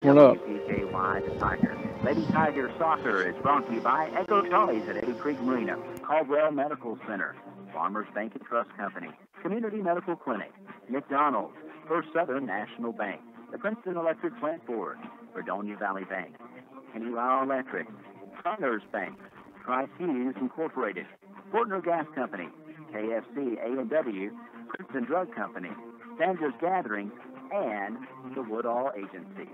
WPKY, the Tiger. Lady Tiger Soccer is brought to you by Echo Charlie's at Eddie Creek Marina, Caldwell Medical Center, Farmers Bank and Trust Company, Community Medical Clinic, McDonald's, First Southern National Bank, the Princeton Electric Plant Board, Fredonia Valley Bank, Honeywell Electric, Partners Bank, Tri-Cities Incorporated, Fortner Gas Company, KFC A&W, Princeton Drug Company, Sanders Gathering, and the Woodall Agency.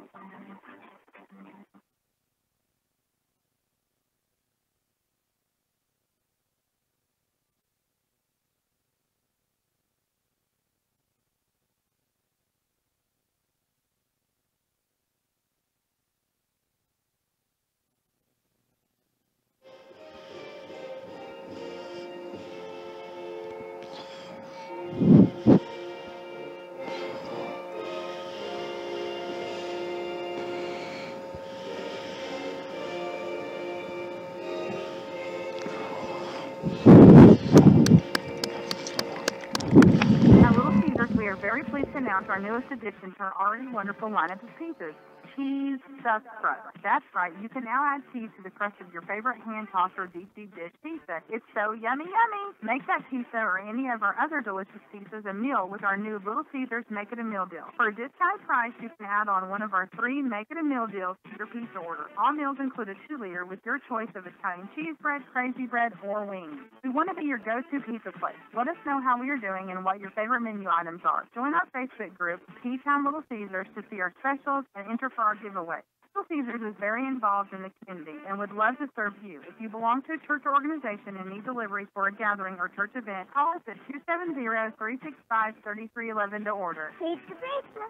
We are very pleased to announce our newest addition to our already wonderful lineup of pizzas, cheese stuffed crust. That's right, you can now add cheese to the crust of your favorite hand-tossed or deep-deep dish pizza. It's so yummy, yummy! Make that pizza or any of our other delicious pizzas a meal with our new Little Caesars Make It a Meal deal. For a discounted price, you can add on one of our 3 Make It a Meal deals to your pizza order. All meals include a 2-liter with your choice of Italian cheese bread, crazy bread, or wings. We want to be your go-to pizza place. Let us know how we are doing and what your favorite menu items are. Join our Facebook group, P-Town Little Caesars, to see our specials and enter for our giveaway. Little Caesars is very involved in the community and would love to serve you. If you belong to a church organization and need delivery for a gathering or church event, call us at 270-365-3311 to order. Pizza, pizza.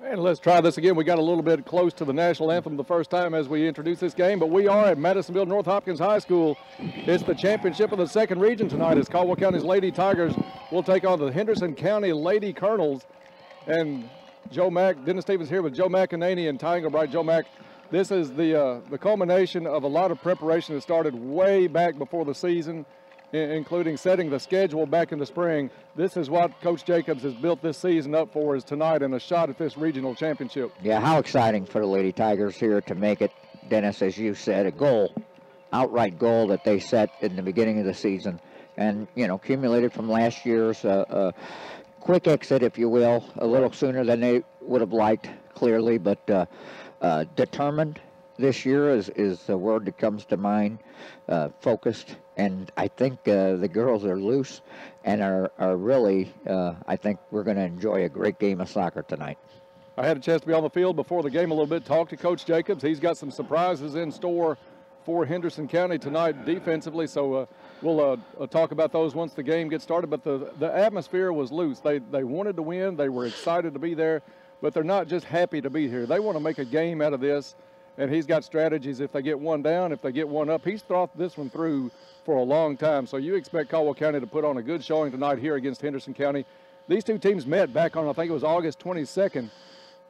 And let's try this again. We got a little bit close to the national anthem the first time as we introduced this game, but we are at Madisonville North Hopkins High School. It's the championship of the second region tonight as Caldwell County's Lady Tigers will take on the Henderson County Lady Colonels. And Joe Mack, Dennis Stevens here with Joe McEnany and Ty Engelbright. Joe Mack, this is the culmination of a lot of preparation that started way back before the season, including setting the schedule back in the spring. This is what Coach Jacobs has built this season up for is tonight and a shot at this regional championship. Yeah, how exciting for the Lady Tigers here to make it, Dennis, as you said, a goal, outright goal that they set in the beginning of the season. And, you know, accumulated from last year's quick exit, if you will, a little sooner than they would have liked, clearly, but determined this year is the word that comes to mind, focused, and I think the girls are loose and are really, I think we're going to enjoy a great game of soccer tonight. I had a chance to be on the field before the game a little bit, talk to Coach Jacobs. He's got some surprises in store for Henderson County tonight defensively, so we'll talk about those once the game gets started. But the atmosphere was loose. They wanted to win. They were excited to be there, but they're not just happy to be here. They want to make a game out of this, and he's got strategies if they get one down, if they get one up. He's thought this one through for a long time, so you expect Caldwell County to put on a good showing tonight here against Henderson County. These two teams met back on, I think it was August 22nd,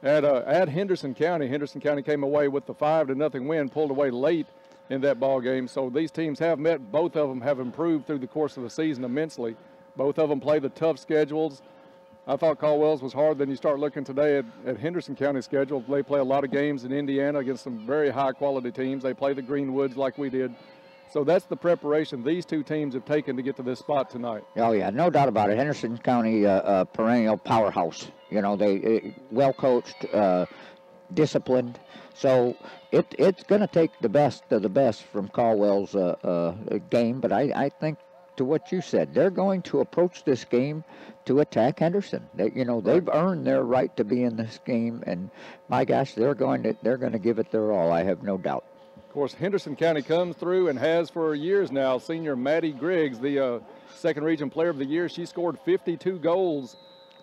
at Henderson County. Henderson County came away with the 5-0 win, pulled away late in that ball game. So these teams have met. Both of them have improved through the course of the season immensely. Both of them play the tough schedules. I thought Caldwell's was hard. Then you start looking today at Henderson County's schedule. They play a lot of games in Indiana against some very high-quality teams. They play the Greenwoods like we did. So that's the preparation these two teams have taken to get to this spot tonight. Oh, yeah, no doubt about it. Henderson County, perennial powerhouse. You know, they well-coached, disciplined. So it's going to take the best of the best from Caldwell's game. But I think, to what you said, they're going to approach this game to attack Henderson. They've earned their right to be in this game, and my gosh, they're going to give it their all. I have no doubt. Of course, Henderson County comes through and has for years now. Senior Maddie Griggs, the second region player of the year, she scored 52 goals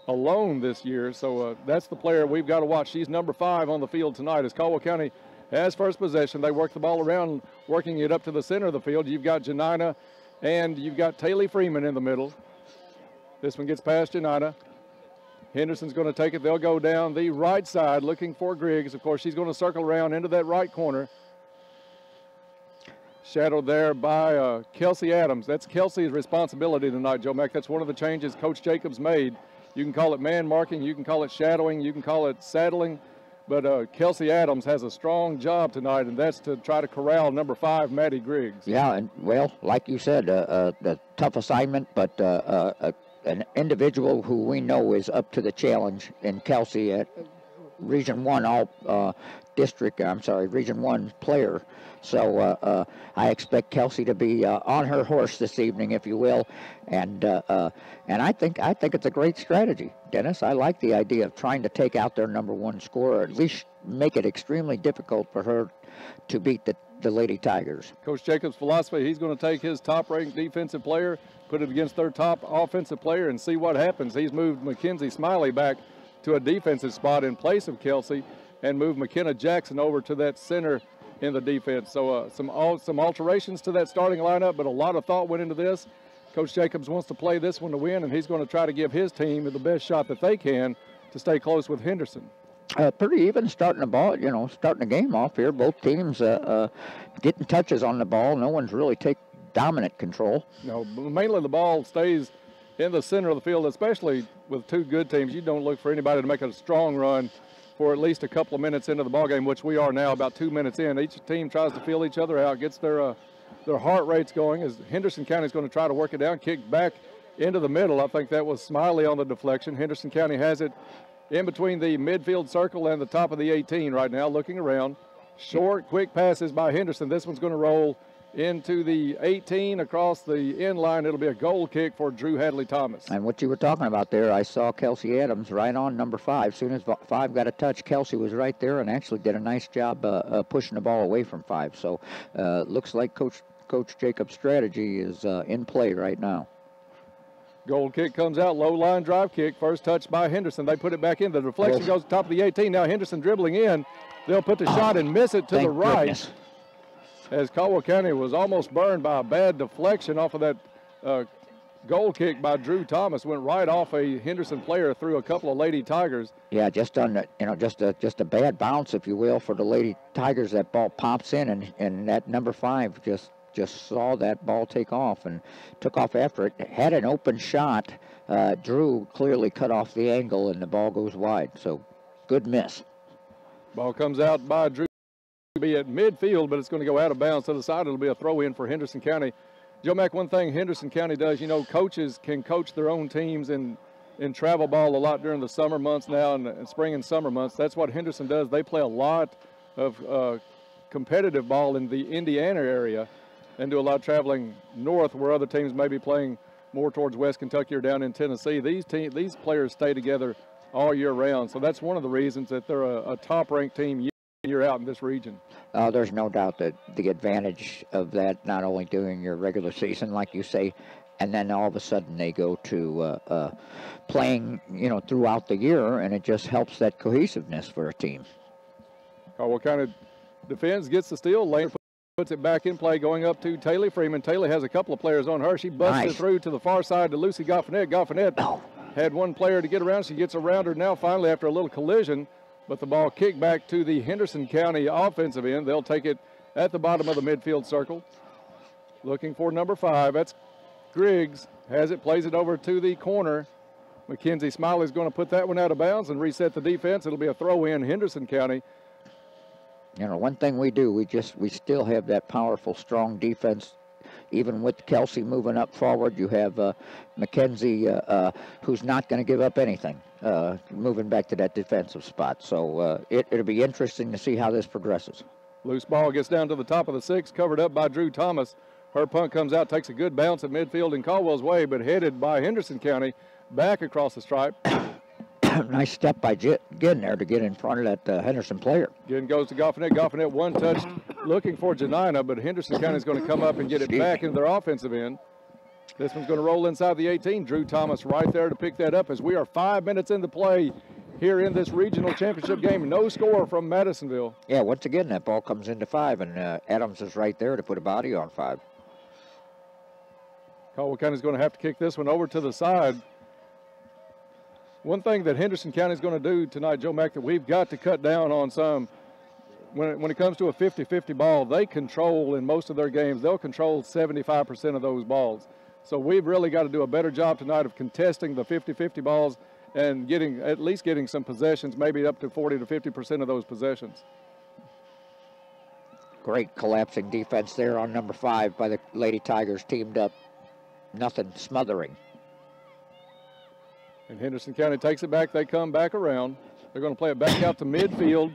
alone this year. So that's the player we've got to watch. She's number 5 on the field tonight as Caldwell County has first possession. They work the ball around, working it up to the center of the field. You've got Janina and you've got Taylor Freeman in the middle. This one gets past Janina. Henderson's going to take it. They'll go down the right side looking for Griggs. Of course, she's going to circle around into that right corner. Shadowed there by Kelsey Adams. That's Kelsey's responsibility tonight, Joe Mack. That's one of the changes Coach Jacobs made. You can call it man marking, you can call it shadowing, you can call it saddling. But Kelsey Adams has a strong job tonight, and that's to try to corral number 5, Maddie Griggs. Yeah, and well, like you said, the tough assignment, but an individual who we know is up to the challenge in Kelsey at Region 1 Region 1 player. So I expect Kelsey to be on her horse this evening, if you will, and I think it's a great strategy, Dennis. I like the idea of trying to take out their number 1 scorer, at least make it extremely difficult for her to beat the Lady Tigers. Coach Jacobs' philosophy, he's going to take his top-ranked defensive player, put it against their top offensive player, and see what happens. He's moved Mackenzie Smiley back to a defensive spot in place of Kelsey, and moved McKenna Jackson over to that center in the defense. So some alterations to that starting lineup, but a lot of thought went into this. Coach Jacobs wants to play this one to win, and he's going to try to give his team the best shot that they can to stay close with Henderson. Pretty even starting the game off here. Both teams getting touches on the ball. No one's really taking dominant control. No, mainly the ball stays in the center of the field, especially with 2 good teams. You don't look for anybody to make a strong run for at least a couple of minutes into the ball game, which we are now, about 2 minutes in. Each team tries to feel each other out, gets their heart rates going, as Henderson County is going to try to work it down, kick back into the middle. I think that was Smiley on the deflection. Henderson County has it in between the midfield circle and the top of the 18 right now, looking around. Short, quick passes by Henderson. This one's going to roll into the 18 across the end line. It'll be a goal kick for Drew Hadley Thomas. And what you were talking about there, I saw Kelsey Adams right on number 5. As soon as 5 got a touch, Kelsey was right there and actually did a nice job pushing the ball away from 5. So looks like Coach Jacobs' strategy is in play right now. Goal kick comes out, low line drive kick. First touch by Henderson. They put it back in. The deflection goes to the top of the 18. Now Henderson dribbling in. They'll put the shot and miss it to the right. Goodness. As Caldwell County was almost burned by a bad deflection off of that goal kick by Drew Thomas. Went right off a Henderson player through a couple of Lady Tigers. Yeah, just on the, just a bad bounce, if you will, for the Lady Tigers. That ball pops in, and that number 5 just saw that ball take off and took off after it. Had an open shot. Drew clearly cut off the angle, and the ball goes wide. So good miss. Ball comes out by Drew. Be at midfield, but it's going to go out of bounds to the side. It'll be a throw in for Henderson County. Joe Mack, one thing Henderson County does, coaches can coach their own teams in travel ball a lot during the summer months now and spring and summer months. That's what Henderson does. They play a lot of competitive ball in the Indiana area and do a lot of traveling north where other teams may be playing more towards West Kentucky or down in Tennessee. These players stay together all year round. So that's one of the reasons that they're a top-ranked team year out in this region. There's no doubt that the advantage of that, not only during your regular season, like you say, and then all of a sudden they go to playing, throughout the year, and it just helps that cohesiveness for a team. Caldwell County defends, gets the steal, Lane puts it back in play, going up to Taylor Freeman. Taylor has a couple of players on her. She busts it through to the far side to Lucy Goffinet. Goffinet had one player to get around. She gets around her now finally after a little collision. But the ball kicked back to the Henderson County offensive end. They'll take it at the bottom of the midfield circle. Looking for number 5. That's Griggs. Has it, plays it over to the corner. Mackenzie Smiley's going to put that one out of bounds and reset the defense. It'll be a throw in Henderson County. One thing we do, we still have that powerful, strong defense. Even with Kelsey moving up forward, you have Mackenzie, who's not going to give up anything, moving back to that defensive spot. So it'll be interesting to see how this progresses. Loose ball gets down to the top of the 6, covered up by Drew Thomas. Her punt comes out, takes a good bounce at midfield in Caldwell's way, but headed by Henderson County back across the stripe. Nice step by Ginn there to get in front of that Henderson player. Ginn goes to Goffinet. Goffinet one touch looking for Janina, but Henderson County is going to come up and get it back into their offensive end. This one's going to roll inside the 18. Drew Thomas right there to pick that up as we are 5 minutes into play here in this regional championship game. No score from Madisonville. Yeah, once again, that ball comes into 5, and Adams is right there to put a body on 5. Caldwell County is going to have to kick this one over to the side. One thing that Henderson County is going to do tonight, Joe Mack, that we've got to cut down on some, when it comes to a 50-50 ball, they control in most of their games, they'll control 75% of those balls. So we've really got to do a better job tonight of contesting the 50-50 balls and at least getting some possessions, maybe up to 40 to 50% of those possessions. Great collapsing defense there on number 5 by the Lady Tigers, teamed up. Nothing smothering. And Henderson County takes it back. They come back around. They're going to play it back out to midfield,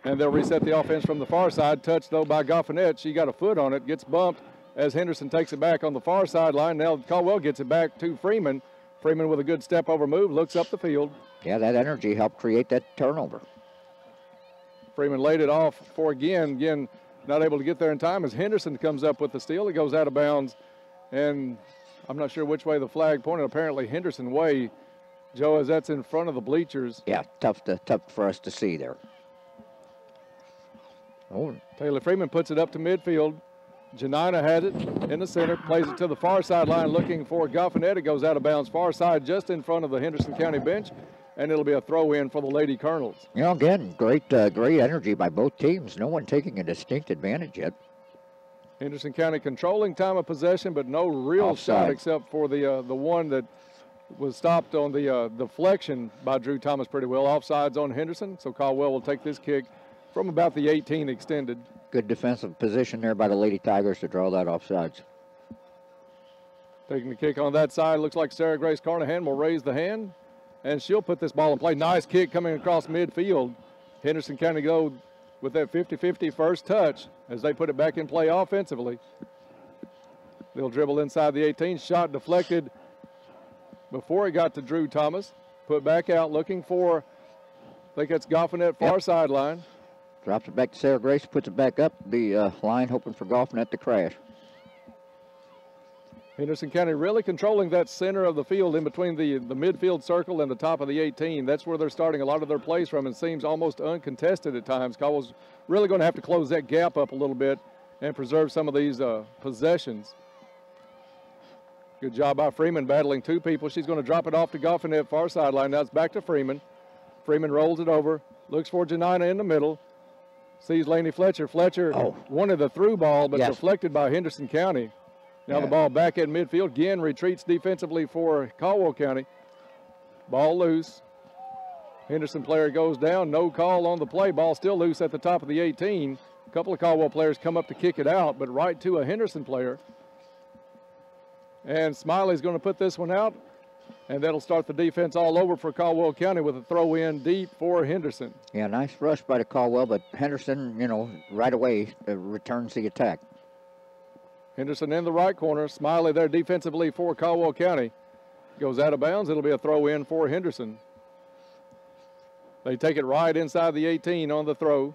and they'll reset the offense from the far side. Touched, though, by Goffinette. She got a foot on it, gets bumped as Henderson takes it back on the far sideline. Now Caldwell gets it back to Freeman. Freeman with a good step over move, looks up the field. Yeah, that energy helped create that turnover. Freeman laid it off for again, not able to get there in time as Henderson comes up with the steal. It goes out of bounds, and I'm not sure which way the flag pointed. Apparently Henderson way, Joe, as that's in front of the bleachers. Yeah, tough for us to see there. Oh, Taylor Freeman puts it up to midfield. Janina has it in the center, plays it to the far sideline looking for Goffinette. It goes out of bounds far side just in front of the Henderson County bench, and it'll be a throw in for the Lady Colonels. You know, again, great energy by both teams. No one taking a distinct advantage yet. Henderson County controlling time of possession, but no real Offside. shot except for the one that was stopped on the deflection by Drew Thomas pretty well. Offsides on Henderson, so Caldwell will take this kick from about the 18 extended. Good defensive position there by the Lady Tigers to draw that offsides. Taking the kick on that side, looks like Sarah Grace Carnahan will raise the hand, and she'll put this ball in play. Nice kick coming across midfield. Henderson County go with that 50-50 first touch as they put it back in play offensively. They'll dribble inside the 18. Shot deflected before it got to Drew Thomas. Put back out looking for, I think that's Goffinette far sideline. Drops it back to Sarah Grace, puts it back up the line, hoping for Goffinette to crash. Henderson County really controlling that center of the field in between the midfield circle and the top of the 18. That's where they're starting a lot of their plays from, and seems almost uncontested at times. Caldwell's really going to have to close that gap up a little bit and preserve some of these possessions. Good job by Freeman battling two people. She's going to drop it off to Goffinette far sideline. Now it's back to Freeman. Freeman rolls it over, looks for Janina in the middle. Sees Laney Fletcher. Fletcher wanted the through ball, but deflected by Henderson County. Now the ball back at midfield. Again, retreats defensively for Caldwell County. Ball loose. Henderson player goes down. No call on the play. Ball still loose at the top of the 18. A couple of Caldwell players come up to kick it out, but right to a Henderson player. And Smiley's going to put this one out, and that'll start the defense all over for Caldwell County with a throw in deep for Henderson. Yeah, nice rush by the Caldwell, but Henderson, you know, right away returns the attack. Henderson in the right corner. Smiley there defensively for Caldwell County. Goes out of bounds. It'll be a throw in for Henderson. They take it right inside the 18 on the throw.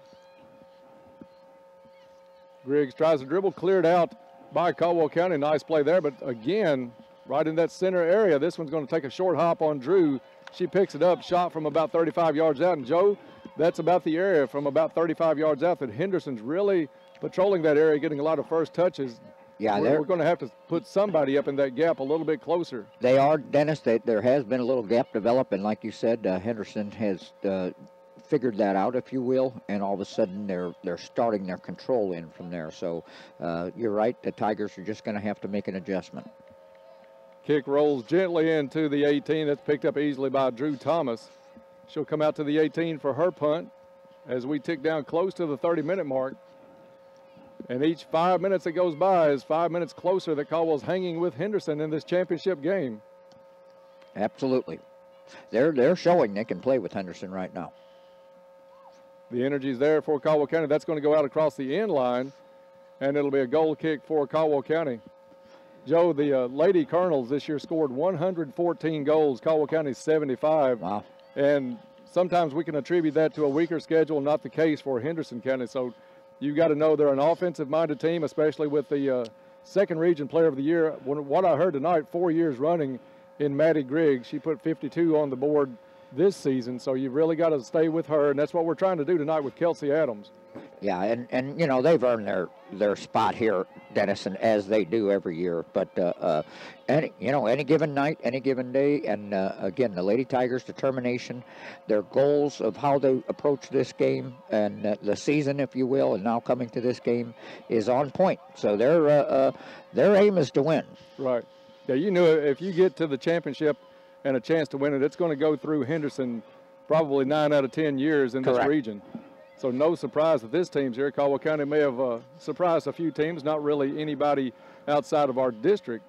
Griggs tries to dribble, cleared out by Caldwell County. Nice play there, but again, right in that center area. This one's going to take a short hop on Drew. She picks it up, shot from about 35 yards out. And Joe, that's about the area from about 35 yards out that Henderson's really patrolling that area, getting a lot of first touches. Yeah, we're going to have to put somebody up in that gap a little bit closer. They are, Dennis. There has been a little gap develop, and like you said, Henderson has figured that out, if you will, and all of a sudden they're starting their control in from there. So you're right, the Tigers are just going to have to make an adjustment. Kick rolls gently into the 18. That's picked up easily by Drew Thomas. She'll come out to the 18 for her punt as we tick down close to the 30-minute mark. And each 5 minutes that goes by is 5 minutes closer that Caldwell's hanging with Henderson in this championship game. Absolutely. They're showing they can play with Henderson right now. The energy's there for Caldwell County. That's going to go out across the end line, and it'll be a goal kick for Caldwell County. Joe, the Lady Colonels this year scored 114 goals. Caldwell County 75. Wow. And sometimes we can attribute that to a weaker schedule, not the case for Henderson County. So you've got to know they're an offensive-minded team, especially with the second region player of the year. What I heard tonight, 4 years running in Maddie Griggs. She put 52 on the board this season, so you've really got to stay with her, and that's what we're trying to do tonight with Kelsey Adams. Yeah, and you know, they've earned their spot here, Dennison, as they do every year. But any given night, any given day, and again, the Lady Tigers' determination, their goals of how they approach this game and the season, if you will, and now coming to this game is on point. So their aim is to win. Right. Yeah, you knew if you get to the championship and a chance to win it. It's going to go through Henderson probably 9 out of 10 years in this region. So no surprise that this team's here. Caldwell County may have surprised a few teams, not really anybody outside of our district.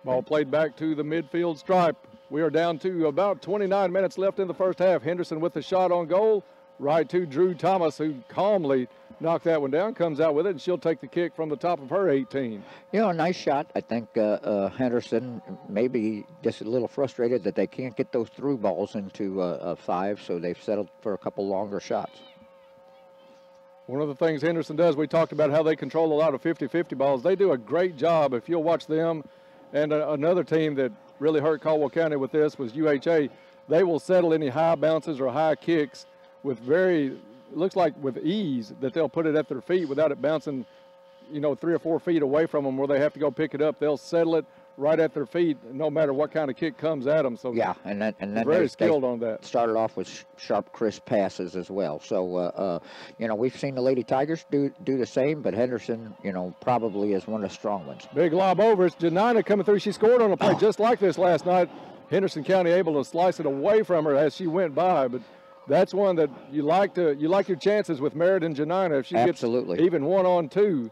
Ball played back to the midfield stripe. We are down to about 29 minutes left in the first half. Henderson with the shot on goal. Right to Drew Thomas, who calmly knocked that one down, comes out with it, and she'll take the kick from the top of her 18. You know, a nice shot. I think Henderson maybe just a little frustrated that they can't get those through balls into a 5, so they've settled for a couple longer shots. One of the things Henderson does, we talked about how they control a lot of 50-50 balls. They do a great job. If you'll watch them, and another team that really hurt Caldwell County with this was UHA. They will settle any high bounces or high kicks with looks like with ease, that they'll put it at their feet without it bouncing, 3 or 4 feet away from them where they have to go pick it up. They'll settle it right at their feet, no matter what kind of kick comes at them. So yeah, and then very skilled on that. Started off with sharp, crisp passes as well. So we've seen the Lady Tigers do the same, but Henderson, probably is one of the strong ones. Big lob over. It's Janina coming through. She scored on a play just like this last night. Henderson County able to slice it away from her as she went by, but that's one that you like your chances with Merritt Janina if she gets even 1-on-2.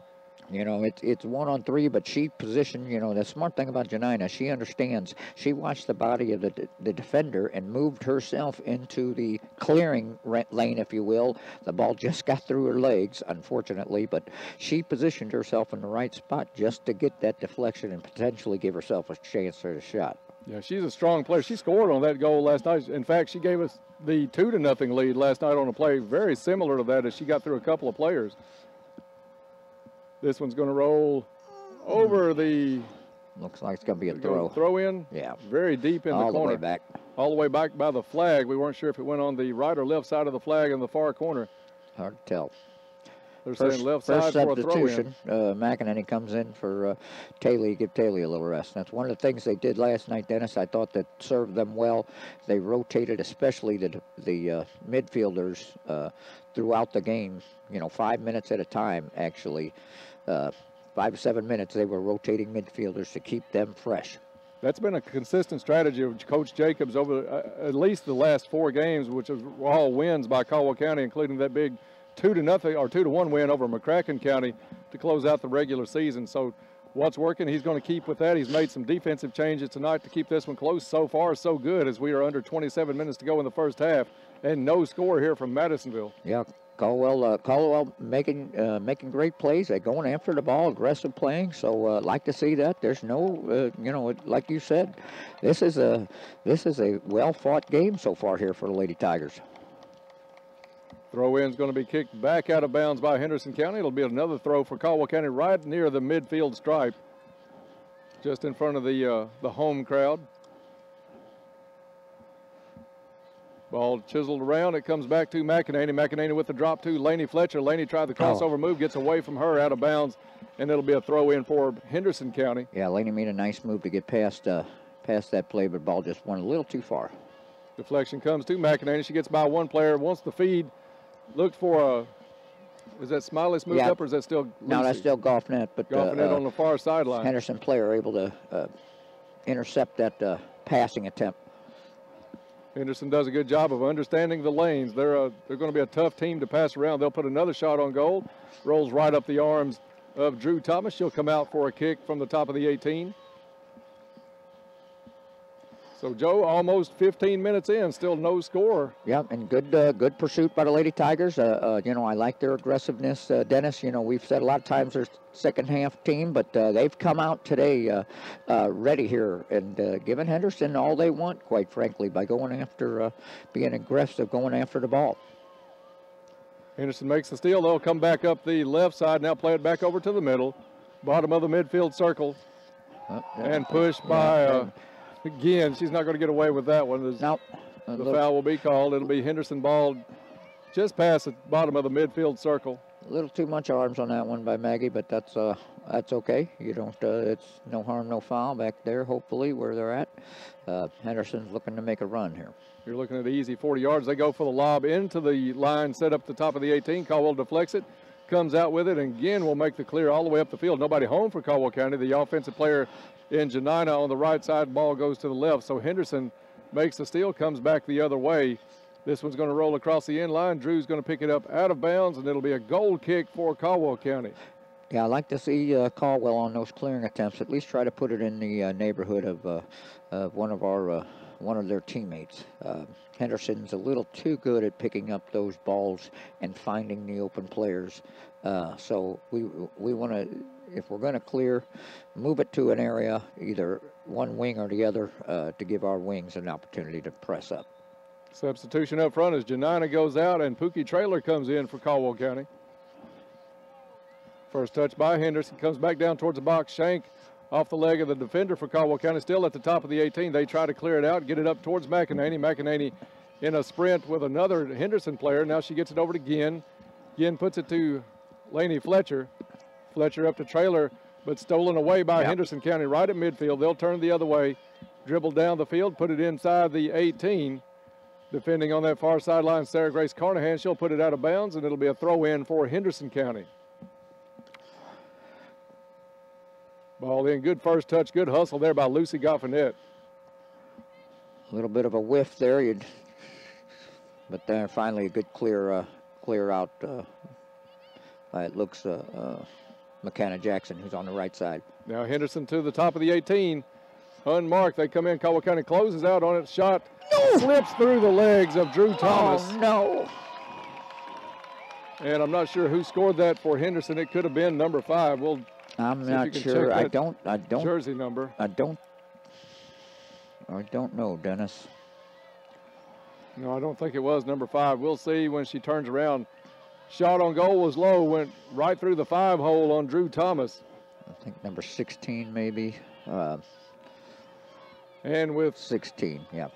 It's 1-on-3, but she positioned, the smart thing about Janina, she understands. She watched the body of the defender and moved herself into the clearing lane, if you will. The ball just got through her legs, unfortunately, but she positioned herself in the right spot just to get that deflection and potentially give herself a chance for the shot. Yeah, she's a strong player. She scored on that goal last night. In fact, she gave us the 2-0 lead last night on a play very similar to that as she got through a couple of players. This one's going to roll over the... Looks like it's going to be a throw. Throw in? Yeah. Very deep in the corner. All the way back. All the way back by the flag. We weren't sure if it went on the right or left side of the flag in the far corner. Hard to tell. They're saying left side for a substitution. McEnany comes in for Taylor, give Taylor a little rest. That's one of the things they did last night, Dennis. I thought that served them well. They rotated, especially the midfielders throughout the game. 5 minutes at a time, actually. 5 to 7 minutes, they were rotating midfielders to keep them fresh. That's been a consistent strategy of Coach Jacobs over at least the last 4 games, which were all wins by Caldwell County, including that big 2-0 or 2-1 win over McCracken County to close out the regular season. So what's working, he's going to keep with that. He's made some defensive changes tonight to keep this one close. So far, so good, as we are under 27 minutes to go in the first half, and no score here from Madisonville. Yeah, Caldwell making great plays. They're going after the ball, aggressive playing. So like to see that. There's no, like you said, this is a well-fought game so far here for the Lady Tigers. Throw in is going to be kicked back out of bounds by Henderson County. It'll be another throw for Caldwell County right near the midfield stripe, just in front of the home crowd. Ball chiseled around. It comes back to McEnany. McEnany with the drop to Laney Fletcher. Laney tried the crossover move, gets away from her, out of bounds, and it'll be a throw in for Henderson County. Yeah, Laney made a nice move to get past that play, but ball just went a little too far. Deflection comes to McEnany. She gets by one player, wants the feed. Looked for is that Smiley's moved up, or is that still Lucy? No, that's still Goffnet. But Goffnet on the far sideline. Henderson player able to intercept that passing attempt. Henderson does a good job of understanding the lanes. They're going to be a tough team to pass around. They'll put another shot on goal. Rolls right up the arms of Drew Thomas. She'll come out for a kick from the top of the 18. So, Joe, almost 15 minutes in, still no score. Yeah, and good pursuit by the Lady Tigers. I like their aggressiveness, Dennis. We've said a lot of times they're second half team, but they've come out today ready here and given Henderson all they want, quite frankly, by going after, being aggressive, going after the ball. Henderson makes the steal. They'll come back up the left side, now play it back over to the middle, bottom of the midfield circle, and pushed by... Again, she's not going to get away with that one. Nope. The foul will be called. It'll be Henderson ball just past the bottom of the midfield circle. A little too much arms on that one by Maggie, but that's okay. You don't. It's no harm, no foul back there. Hopefully, where they're at. Henderson's looking to make a run here. You're looking at the easy 40 yards. They go for the lob into the line, set up the top of the 18. Caldwell deflects it. comes out with it, and again will make the clear all the way up the field. Nobody home for Caldwell County. The offensive player in Janina on the right side, ball goes to the left. So Henderson makes the steal, comes back the other way. This one's going to roll across the end line. Drew's going to pick it up out of bounds, and it'll be a goal kick for Caldwell County. Yeah, I like to see Caldwell on those clearing attempts. At least try to put it in the neighborhood of one of their teammates. Henderson's a little too good at picking up those balls and finding the open players. So we want to, if we're going to clear, move it to an area, either one wing or the other, to give our wings an opportunity to press up. Substitution up front as Janina goes out and Pookie Trailer comes in for Caldwell County. First touch by Henderson, comes back down towards the box. Shank off the leg of the defender for Caldwell County, still at the top of the 18. They try to clear it out, get it up towards McEnany. McEnany in a sprint with another Henderson player. Now she gets it over to Ginn. Ginn puts it to Laney Fletcher. Fletcher up to Trailer, but stolen away by Henderson County right at midfield. They'll turn the other way, dribble down the field, put it inside the 18. Defending on that far sideline, Sarah Grace Carnahan. She'll put it out of bounds, and it'll be a throw-in for Henderson County. Ball in, good first touch, good hustle there by Lucy Goffinette. A little bit of a whiff there, but then finally a good clear out. It looks McKenna Jackson, who's on the right side. Now Henderson to the top of the 18, unmarked. They come in. Caldwell County closes out on it. Shot slips through the legs of Drew Thomas. Oh no! And I'm not sure who scored that for Henderson. It could have been number 5. I'm not sure. I don't. Jersey number. I don't know, Dennis. No, I don't think it was number 5. We'll see when she turns around. Shot on goal was low, went right through the 5 hole on Drew Thomas. I think number 16 maybe. And with 16, yeah.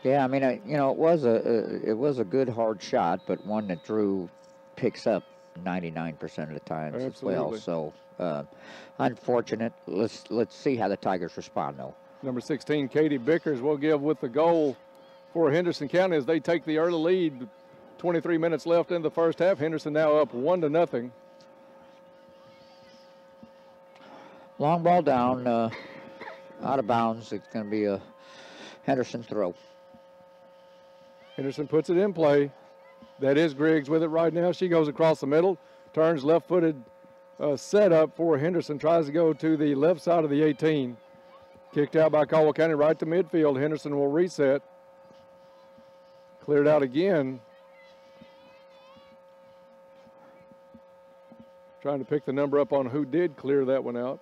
Yeah, I mean, it was a good hard shot, but one that Drew picks up 99% of the times as well. So unfortunate. Let's see how the Tigers respond, though. Number 16, Katie Bickers, will give with the goal for Henderson County as they take the early lead. 23 minutes left in the first half. Henderson now up 1-0. Long ball down, out of bounds. It's going to be a Henderson throw. Henderson puts it in play. That is Griggs with it right now. She goes across the middle, turns left-footed set up for Henderson, tries to go to the left side of the 18. Kicked out by Caldwell County right to midfield. Henderson will reset. Cleared out again. Trying to pick the number up on who did clear that one out.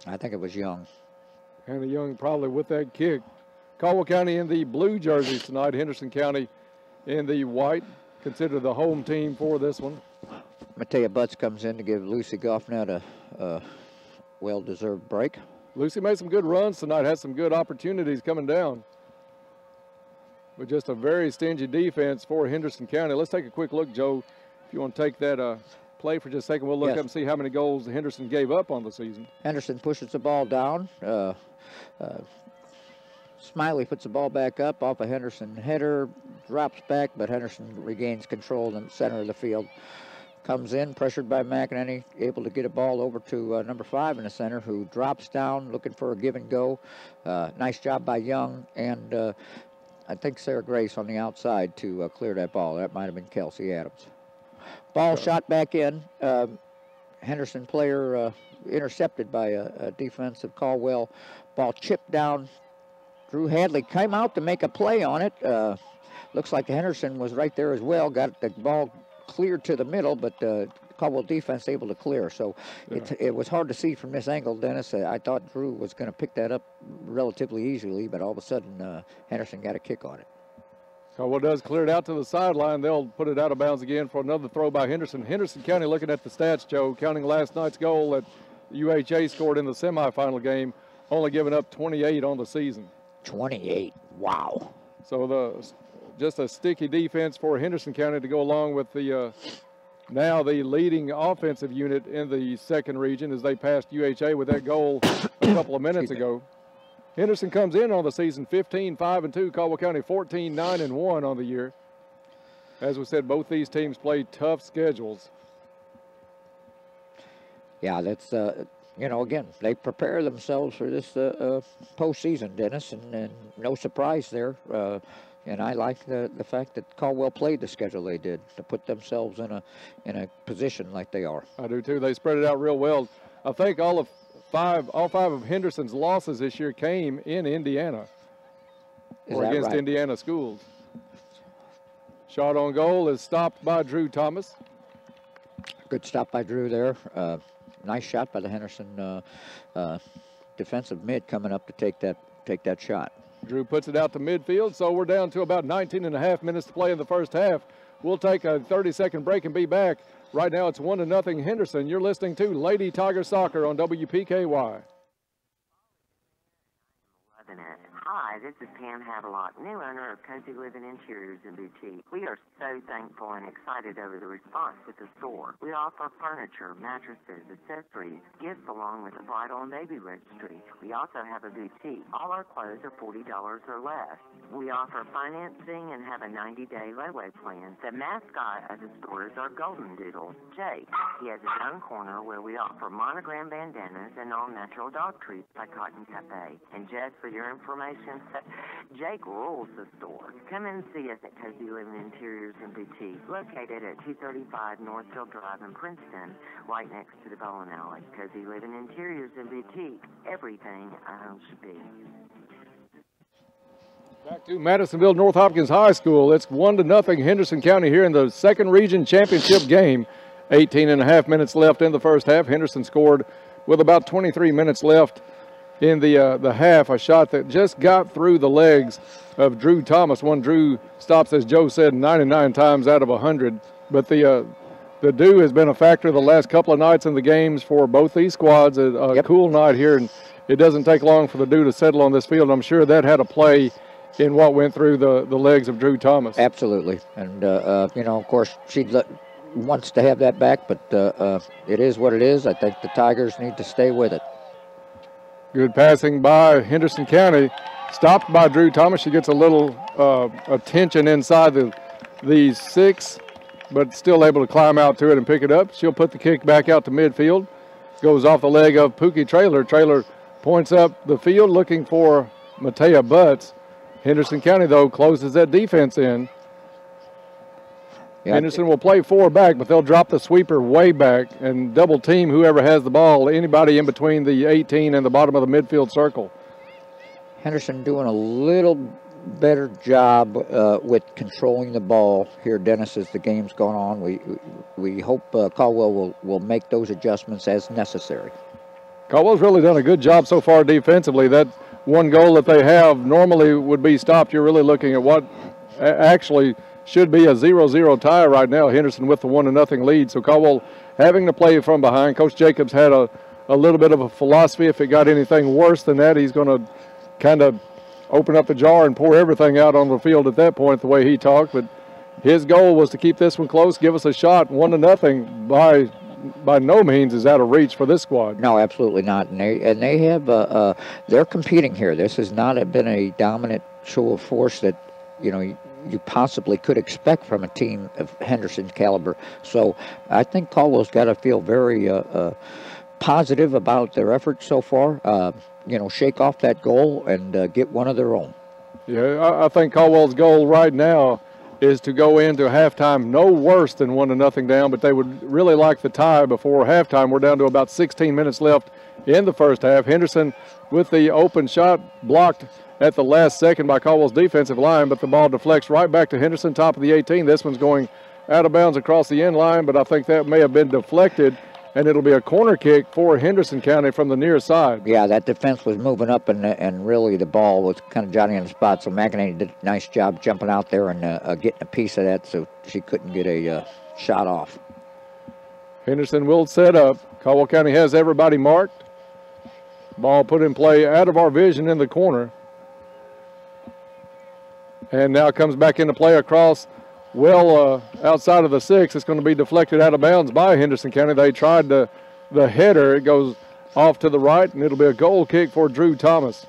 I think it was Young. Hannah Young probably with that kick. Caldwell County in the blue jerseys tonight. Henderson County in the white. Considered the home team for this one. Matea Butts comes in to give Lucy Goffnett a well-deserved break. Lucy made some good runs tonight. Had some good opportunities coming down. But just a very stingy defense for Henderson County. Let's take a quick look, Joe. If you want to take that play for just a second, we'll look up and see how many goals Henderson gave up on the season. Henderson pushes the ball down. Smiley puts the ball back up off a Henderson header, drops back, but Henderson regains control in the center of the field. Comes in, pressured by McEnany, able to get a ball over to number 5 in the center, who drops down, looking for a give and go. Nice job by Young, and I think Sarah Grace on the outside to clear that ball. That might have been Kelsey Adams. Ball shot back in. Henderson player intercepted by a defensive Caldwell. Ball chipped down. Drew Hadley came out to make a play on it. Looks like Henderson was right there as well. Got the ball cleared to the middle, but Caldwell defense able to clear. So it was hard to see from this angle, Dennis. I thought Drew was going to pick that up relatively easily, but all of a sudden Henderson got a kick on it. Caldwell does clear it out to the sideline. They'll put it out of bounds again for another throw by Henderson. Henderson County, looking at the stats, Joe, counting last night's goal that UHA scored in the semifinal game, only giving up 28 on the season. 28, wow. So just a sticky defense for Henderson County to go along with the now the leading offensive unit in the second region as they passed UHA with that goal a couple of minutes ago. Henderson comes in on the season 15-5-2. Caldwell County 14-9-1 on the year. As we said, both these teams play tough schedules. Yeah, that's, you know, again, they prepare themselves for this postseason, Dennis, and no surprise there. And I like the fact that Caldwell played the schedule they did to put themselves in a position like they are. I do too. They spread it out real well. I think all five of Henderson's losses this year came in Indiana or against right? Indiana schools. Shot on goal is stopped by Drew Thomas. Good stop by Drew there. Nice shot by the Henderson defensive mid coming up to take that shot. Drew puts it out to midfield, so we're down to about 19.5 minutes to play in the first half. We'll take a 30-second break and be back. Right now it's 1-0 Henderson. You're listening to Lady Tiger Soccer on WPKY. Hi, this is Pam Havelock, new owner of Cozy Living Interiors and Boutique. We are so thankful and excited over the response with the store. We offer furniture, mattresses, accessories, gifts along with a bridal and baby registry. We also have a boutique. All our clothes are $40 or less. We offer financing and have a 90-day layaway plan. The mascot of the store is our golden doodle, Jake. He has a young corner where we offer monogram bandanas and all-natural dog treats by Cotton Cafe. And just for your information, Jake rules the store. Come and see us at Cozy Living Interiors and Boutique, located at 235 Northfield Drive in Princeton, right next to the bowling alley. Cozy Living Interiors and Boutique, everything a home should be. Back to Madisonville North Hopkins High School. It's 1-0 Henderson County here in the second region championship game. 18.5 minutes left in the first half. Henderson scored with about 23 minutes left in the half. A shot that just got through the legs of Drew Thomas. One Drew stops, as Joe said, 99 times out of 100. But the dew has been a factor the last couple of nights in the games for both these squads. A cool night here, and it doesn't take long for the dew to settle on this field. I'm sure that had a play in what went through the legs of Drew Thomas. Absolutely. And, you know, of course, she wants to have that back, but it is what it is. I think the Tigers need to stay with it. Good passing by Henderson County. Stopped by Drew Thomas. She gets a little attention inside the 6, but still able to climb out to it and pick it up. She'll put the kick back out to midfield. Goes off the leg of Pookie Traylor. Traylor points up the field looking for Matea Butts. Henderson County, though, closes that defense in. Yeah. Henderson will play 4 back, but they'll drop the sweeper way back and double team whoever has the ball, anybody in between the 18 and the bottom of the midfield circle. Will doing a little better job with controlling the ball here, Dennis, as the game's gone on. We hope Caldwell will make those adjustments as necessary. Caldwell's really done a good job so far defensively. That one goal that they have normally would be stopped. You're really looking at what actually should be a 0-0 tie right now. Henderson with the 1-0 lead. So Caldwell having to play from behind. Coach Jacobs had a little bit of a philosophy. If it got anything worse than that, he's going to kind of open up the jar and pour everything out on the field at that point, the way he talked. But his goal was to keep this one close, give us a shot. 1-0 by no means is out of reach for this squad. No, absolutely not. And they have they're competing here. This has not been a dominant show of force that you possibly could expect from a team of Henderson's caliber. So I think Caldwell's got to feel very positive about their efforts so far. Shake off that goal and get one of their own. Yeah, I think Caldwell's goal right now is to go into halftime no worse than 1-0 down, but they would really like the tie before halftime. We're down to about 16 minutes left in the first half. Henderson with the open shot blocked at the last second by Caldwell's defensive line, but the ball deflects right back to Henderson, top of the 18. This one's going out of bounds across the end line, but I think that may have been deflected, and it'll be a corner kick for Henderson County from the near side. Yeah, that defense was moving up, and really the ball was kind of Johnny on the spot, so McEnany did a nice job jumping out there and getting a piece of that so she couldn't get a shot off. Henderson will set up. Caldwell County has everybody marked. Ball put in play out of our vision in the corner. And now comes back into play across, outside of the 6. It's going to be deflected out of bounds by Henderson County. They tried the header. It goes off to the right, and it'll be a goal kick for Drew Thomas.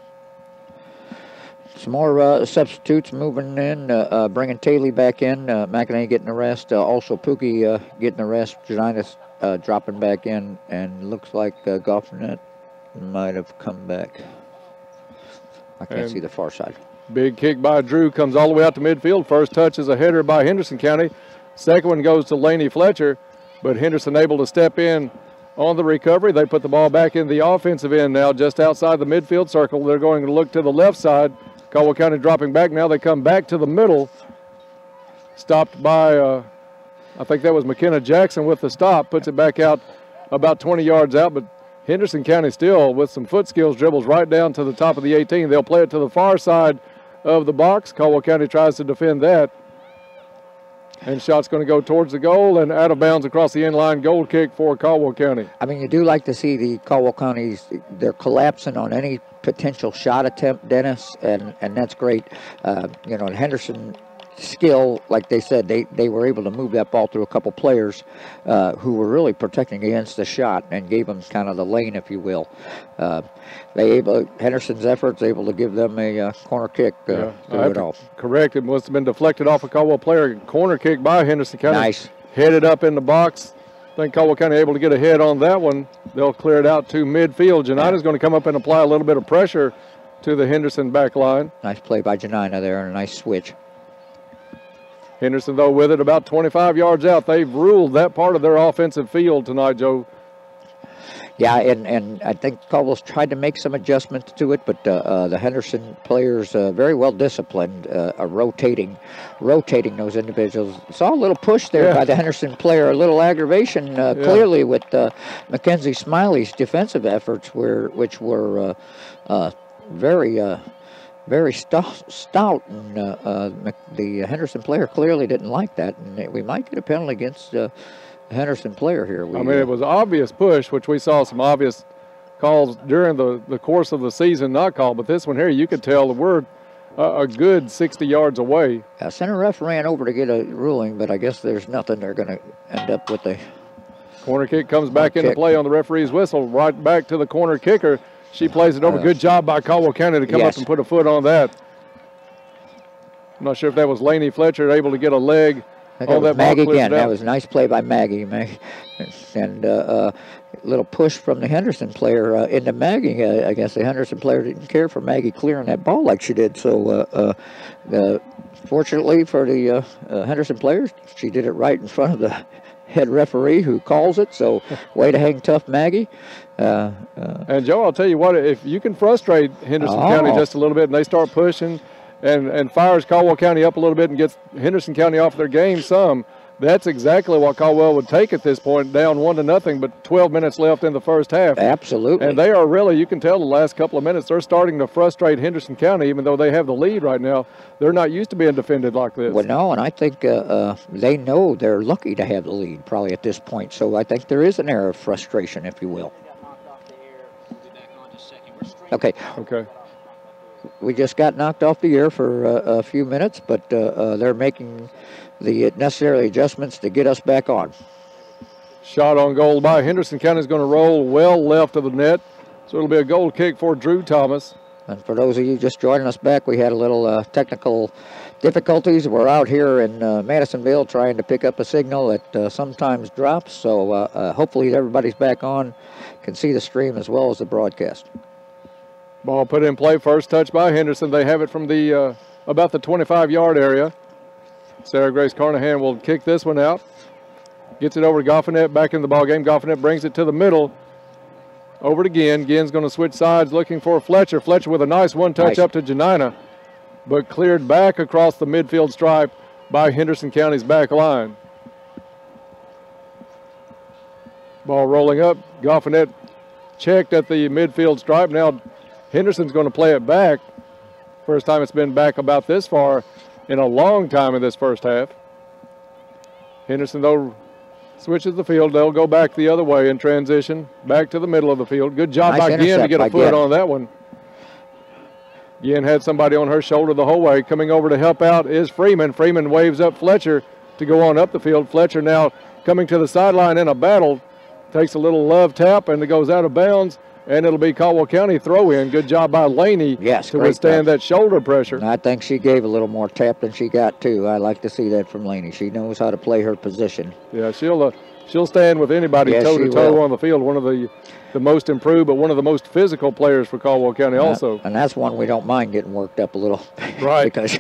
Some more substitutes moving in, bringing Taylor back in. McEnany getting a rest. Also Pookie getting a rest. Janina dropping back in, and looks like Goffnet might have come back. I can't see the far side. Big kick by Drew comes all the way out to midfield. First touch is a header by Henderson County. Second one goes to Laney Fletcher, but Henderson able to step in on the recovery. They put the ball back in the offensive end now, just outside the midfield circle. They're going to look to the left side. Caldwell County dropping back now. They come back to the middle. Stopped by, I think that was McKenna Jackson with the stop. Puts it back out about 20 yards out, but Henderson County still with some foot skills dribbles right down to the top of the 18. They'll play it to the far side of the box. Caldwell County tries to defend that. And shot's going to go towards the goal and out of bounds across the inline. Goal kick for Caldwell County. I mean, you do like to see the Caldwell Counties, they're collapsing on any potential shot attempt, Dennis, and that's great. You know, Henderson skill, like they said, they were able to move that ball through a couple players who were really protecting against the shot and gave them kind of the lane, if you will. Henderson's efforts able to give them a corner kick through it all. Correct. It must have been deflected off a Caldwell player. Corner kick by Henderson County. Nice. Headed up in the box. I think Caldwell County able to get ahead on that one. They'll clear it out to midfield. Janina's going to come up and apply a little bit of pressure to the Henderson back line. Nice play by Janina there and a nice switch. Henderson, though, with it about 25 yards out. They've ruled that part of their offensive field tonight, Joe. Yeah, and I think Caldwell's tried to make some adjustments to it, but the Henderson players very well disciplined, rotating those individuals. Saw a little push there by the Henderson player, a little aggravation clearly with Mackenzie Smiley's defensive efforts, which were very stout, and the Henderson player clearly didn't like that, and we might get a penalty against the Henderson player here. I mean, it was an obvious push, which we saw some obvious calls during the course of the season not called, but this one here, you could tell that we're a good 60 yards away. Center ref ran over to get a ruling, but I guess there's nothing. They're going to end up with a corner kick. Comes back into play on the referee's whistle, right back to the corner kicker. She plays it over. Good job by Caldwell County to come up and put a foot on that. I'm not sure if that was Laney Fletcher able to get a leg on that Maggie ball. Again, that was a nice play by Maggie. And a little push from the Henderson player into Maggie. I guess the Henderson player didn't care for Maggie clearing that ball like she did. So fortunately for the Henderson players, she did it right in front of the head referee who calls it. So way to hang tough, Maggie. And Joe, I'll tell you what, if you can frustrate Henderson County just a little bit and they start pushing and fires Caldwell County up a little bit and gets Henderson County off their game some, that's exactly what Caldwell would take at this point, down 1-0, but 12 minutes left in the first half. Absolutely. And they are really, you can tell the last couple of minutes, they're starting to frustrate Henderson County, even though they have the lead right now. They're not used to being defended like this. Well, no, and I think they know they're lucky to have the lead probably at this point. So I think there is an air of frustration, if you will. Okay. We just got knocked off the air for a few minutes, but they're making the necessary adjustments to get us back on. Shot on goal by Henderson County is going to roll well left of the net, so it'll be a goal kick for Drew Thomas. And for those of you just joining us back, we had a little technical difficulties. We're out here in Madisonville trying to pick up a signal that sometimes drops, so hopefully everybody's back on, can see the stream as well as the broadcast. Ball put in play, first touch by Henderson. They have it from the about the 25-yard area. Sarah Grace Carnahan will kick this one out. Gets it over to Goffinet, back in the ball game. Goffinet brings it to the middle. Over to Ginn. Ginn's going to switch sides, looking for Fletcher. Fletcher with a nice one-touch up to Janina, but cleared back across the midfield stripe by Henderson County's back line. Ball rolling up. Goffinet checked at the midfield stripe. Now Henderson's going to play it back. First time it's been back about this far in a long time in this first half. Henderson, though, switches the field. They'll go back the other way in transition, back to the middle of the field. Good job by Ginn to get a foot on that one. Ginn had somebody on her shoulder the whole way. Coming over to help out is Freeman. Freeman waves up Fletcher to go on up the field. Fletcher now coming to the sideline in a battle. Takes a little love tap and it goes out of bounds. and it'll be Caldwell County throw-in. Good job by Laney to withstand that shoulder pressure. And I think she gave a little more tap than she got, too. I like to see that from Laney. She knows how to play her position. Yeah, she'll stand with anybody toe-to-toe on the field. One of the most improved, but one of the most physical players for Caldwell County also. And that's one we don't mind getting worked up a little. Right. Because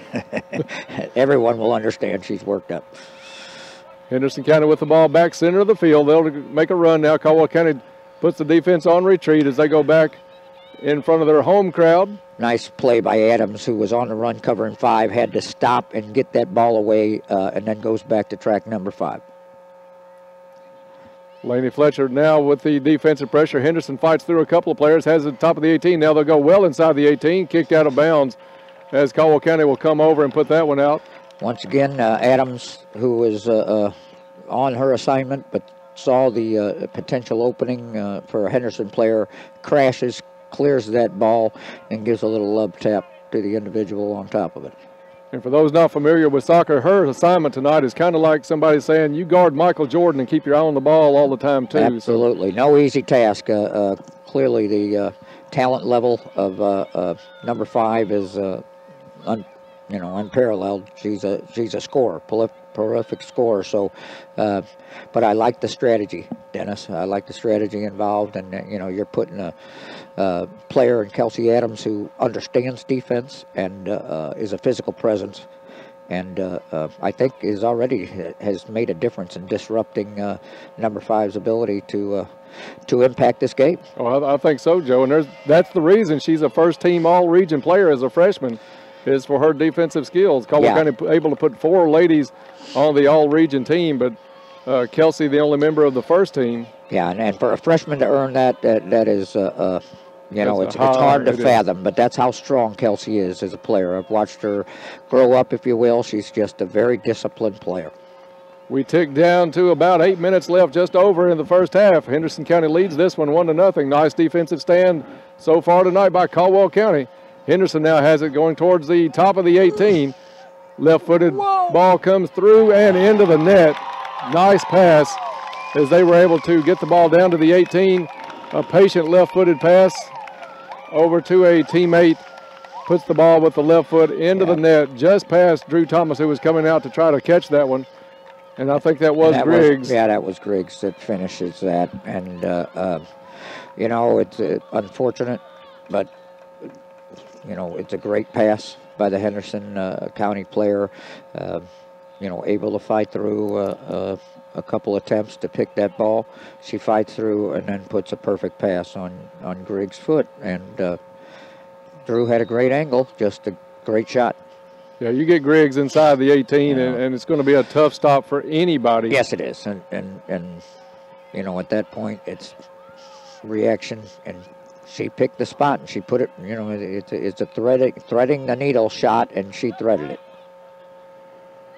everyone will understand she's worked up. Henderson County with the ball back center of the field. They'll make a run now. Caldwell County puts the defense on retreat as they go back in front of their home crowd. Nice play by Adams, who was on the run covering 5, had to stop and get that ball away, and then goes back to track number 5. Laney Fletcher now with the defensive pressure. Henderson fights through a couple of players, has it at the top of the 18. Now they'll go well inside the 18, kicked out of bounds as Caldwell County will come over and put that one out. Once again, Adams, who was on her assignment but saw the potential opening for a Henderson player, crashes, clears that ball, and gives a little love tap to the individual on top of it. And for those not familiar with soccer, her assignment tonight is kind of like somebody saying, you guard Michael Jordan and keep your eye on the ball all the time, too. Absolutely. No easy task. Clearly, the talent level of number 5 is unparalleled. She's a scorer, prolific scorer. So, but I like the strategy, Dennis. I like the strategy involved, and you're putting a player in Kelsey Adams who understands defense and is a physical presence, and I think has made a difference in disrupting number 5's ability to impact this game. Oh, I think so, Joe. And that's the reason she's a first-team All-Region player as a freshman, is for her defensive skills. Caldwell County able to put 4 ladies on the All-Region team, but Kelsey, the only member of the first team. Yeah, and for a freshman to earn that is. It's hard to fathom, but that's how strong Kelsey is as a player. I've watched her grow up, if you will. She's just a very disciplined player. We tick down to about 8 minutes left, just over in the first half. Henderson County leads this one 1-0. Nice defensive stand so far tonight by Caldwell County. Henderson now has it going towards the top of the 18. Left-footed ball comes through and into the net. Nice pass as they were able to get the ball down to the 18. A patient left-footed pass over to a teammate, puts the ball with the left foot into the net, just past Drew Thomas, who was coming out to try to catch that one. And I think that was Griggs. That was Griggs that finishes that. And, it's unfortunate, but, it's a great pass by the Henderson County player, able to fight through a couple attempts to pick that ball. She fights through and then puts a perfect pass on Griggs' foot. And Drew had a great angle, just a great shot. Yeah, you get Griggs inside the 18, and it's going to be a tough stop for anybody. Yes, it is. And at that point, it's reaction. And she picked the spot, and she put it, it's a threading the needle shot, and she threaded it.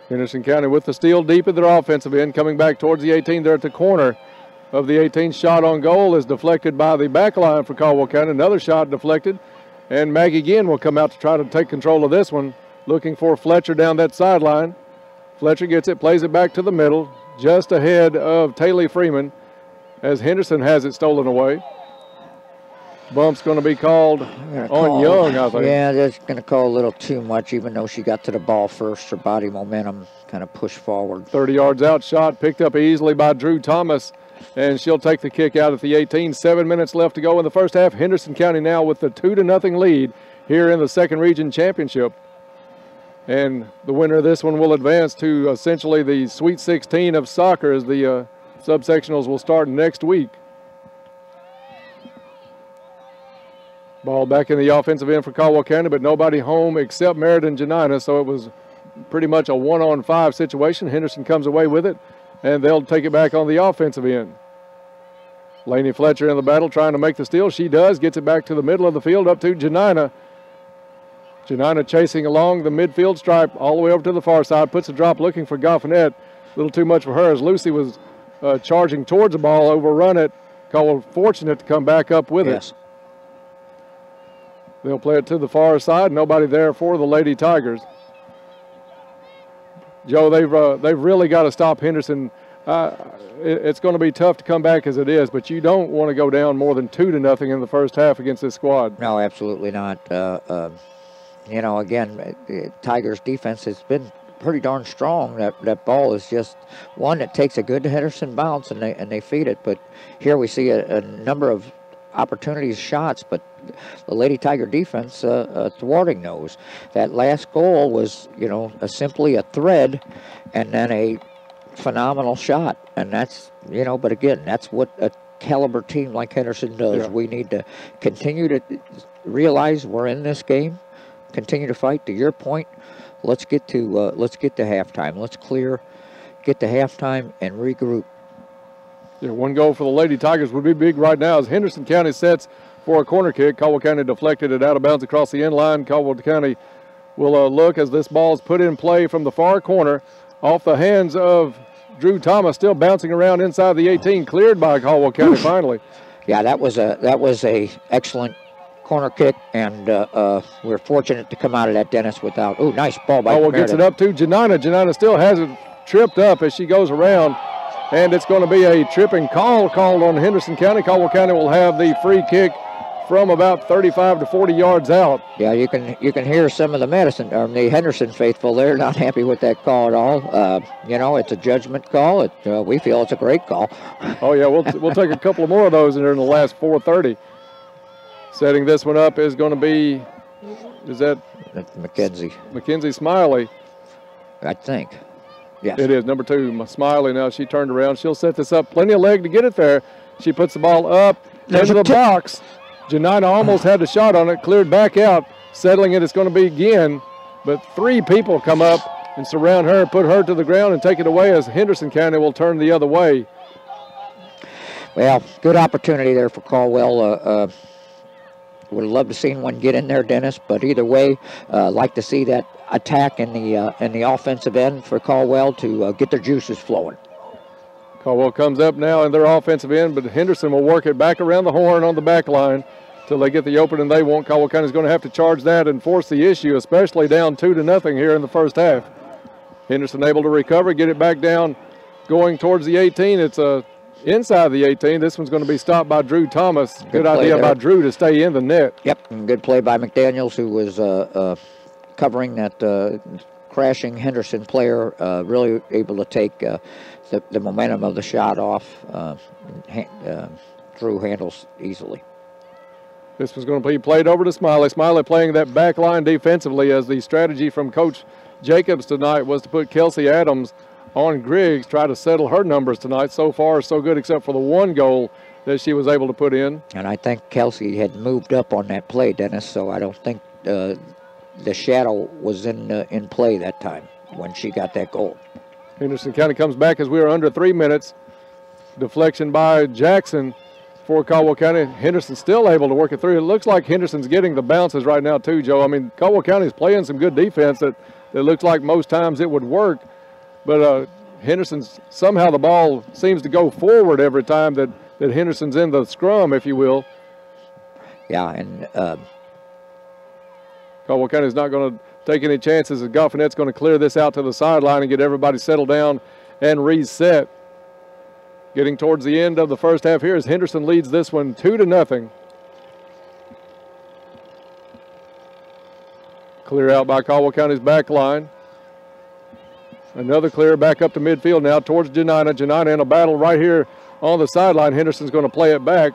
Henderson County with the steal deep in their offensive end, coming back towards the 18. They're at the corner of the 18. Shot on goal is deflected by the back line for Caldwell County. Another shot deflected, and Maggie Ginn will come out to try to take control of this one, looking for Fletcher down that sideline. Fletcher gets it, plays it back to the middle, just ahead of Taylor Freeman, as Henderson has it stolen away. Bump's going to be called on Young, I think. Yeah, that's going to call a little too much, even though she got to the ball first. Her body momentum kind of pushed forward. 30 yards out, shot picked up easily by Drew Thomas, and she'll take the kick out at the 18. 7 minutes left to go in the first half. Henderson County now with the 2-0 lead here in the second region championship. And the winner of this one will advance to essentially the Sweet 16 of soccer, as the subsectionals will start next week. Ball back in the offensive end for Caldwell County, but nobody home except Meriden Janina, so it was pretty much a 1-on-5 situation. Henderson comes away with it, and they'll take it back on the offensive end. Laney Fletcher in the battle trying to make the steal. She does, gets it back to the middle of the field up to Janina. Janina chasing along the midfield stripe all the way over to the far side, puts a drop looking for Goffinette. A little too much for her as Lucy was charging towards the ball, overrun it. Caldwell fortunate to come back up with it. They'll play it to the far side. Nobody there for the Lady Tigers. Joe, they've really got to stop Henderson it's going to be tough to come back as it is, but you don't want to go down more than 2-0 in the first half against this squad. No, absolutely not. You know, again, Tigers defense has been pretty darn strong. That ball is just one that takes a good Henderson bounce and they feed it. But here we see a number of opportunities, shots, but the Lady Tiger defense thwarting those. That last goal was, you know, simply a thread and then a phenomenal shot. And that's, you know, but again, that's what a caliber team like Henderson does. Yeah. We need to continue to realize we're in this game, continue to fight. To your point, let's get to halftime. Let's get to halftime and regroup. Yeah, one goal for the Lady Tigers would be big right now as Henderson County sets for a corner kick. Caldwell County deflected it out of bounds across the end line. Caldwell County will look as this ball is put in play from the far corner off the hands of Drew Thomas, still bouncing around inside the 18, cleared by Caldwell County finally. Yeah, that was a excellent corner kick, and we're fortunate to come out of that, Dennis, without. Oh, nice ball by Caldwell gets it up to Janina. Janina still has it tripped up as she goes around, and it's going to be a tripping call called on Henderson County. Caldwell County will have the free kick from about 35 to 40 yards out. Yeah, you can hear some of the Henderson faithful. They're not happy with that call at all. You know, it's a judgment call. We feel it's a great call. Oh yeah, we'll take a couple more of those in the last 4:30. Setting this one up is going to be, is that Mackenzie? Mackenzie Smiley. I think. Yes. It is, number 2, Smiley. Now she turned around. She'll set this up. Plenty of leg to get it there. She puts the ball up into the box. Janina almost had a shot on it, cleared back out. Settling it, it's going to be again. But 3 people come up and surround her, put her to the ground, and take it away as Henderson County will turn the other way. Well, good opportunity there for Caldwell. Would have loved to see one get in there, Dennis, but either way, like to see that attack in the offensive end for Caldwell to get their juices flowing. Caldwell comes up now in their offensive end, but Henderson will work it back around the horn on the back line till they get the opening they want. Caldwell County is going to have to charge that and force the issue, especially down 2-0 here in the first half. Henderson able to recover, get it back down, going towards the 18. It's inside the 18. This one's going to be stopped by Drew Thomas. Good idea by Drew to stay in the net. Yep, and good play by McDaniels, who was covering that crashing Henderson player, really able to take the momentum of the shot off. Drew handles easily. This one's going to be played over to Smiley. Smiley playing that back line defensively, as the strategy from Coach Jacobs tonight was to put Kelsey Adams on Griggs, try to settle her numbers tonight. So far, so good, except for the one goal that she was able to put in. And I think Kelsey had moved up on that play, Dennis, so I don't think the shadow was in play that time when she got that goal. Henderson County comes back as we are under 3 minutes. Deflection by Jackson for Caldwell County. Henderson still able to work it through. It looks like Henderson's getting the bounces right now too, Joe. I mean, Caldwell County's playing some good defense that looks like most times it would work. But Henderson's, somehow the ball seems to go forward every time that Henderson's in the scrum, if you will. Yeah, and Caldwell County's not going to take any chances. Goffinette's going to clear this out to the sideline and get everybody settled down and reset. Getting towards the end of the first half here as Henderson leads this one 2-0. Clear out by Caldwell County's back line. Another clear back up to midfield now towards Janina. Janina in a battle right here on the sideline. Henderson's going to play it back,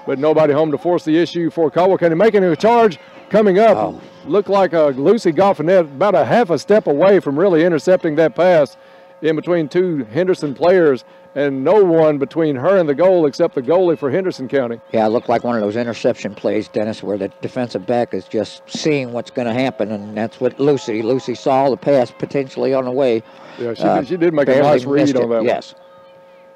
but nobody home to force the issue for Caldwell County. Making a charge coming up. Oh. Looked like Lucy Goffinette about a half a step away from really intercepting that pass in between 2 Henderson players, and no one between her and the goal except the goalie for Henderson County. Yeah, it looked like one of those interception plays, Dennis, where the defensive back is just seeing what's going to happen, and that's what Lucy saw the pass potentially on the way. Yeah, she did make a nice read on that one. Yes.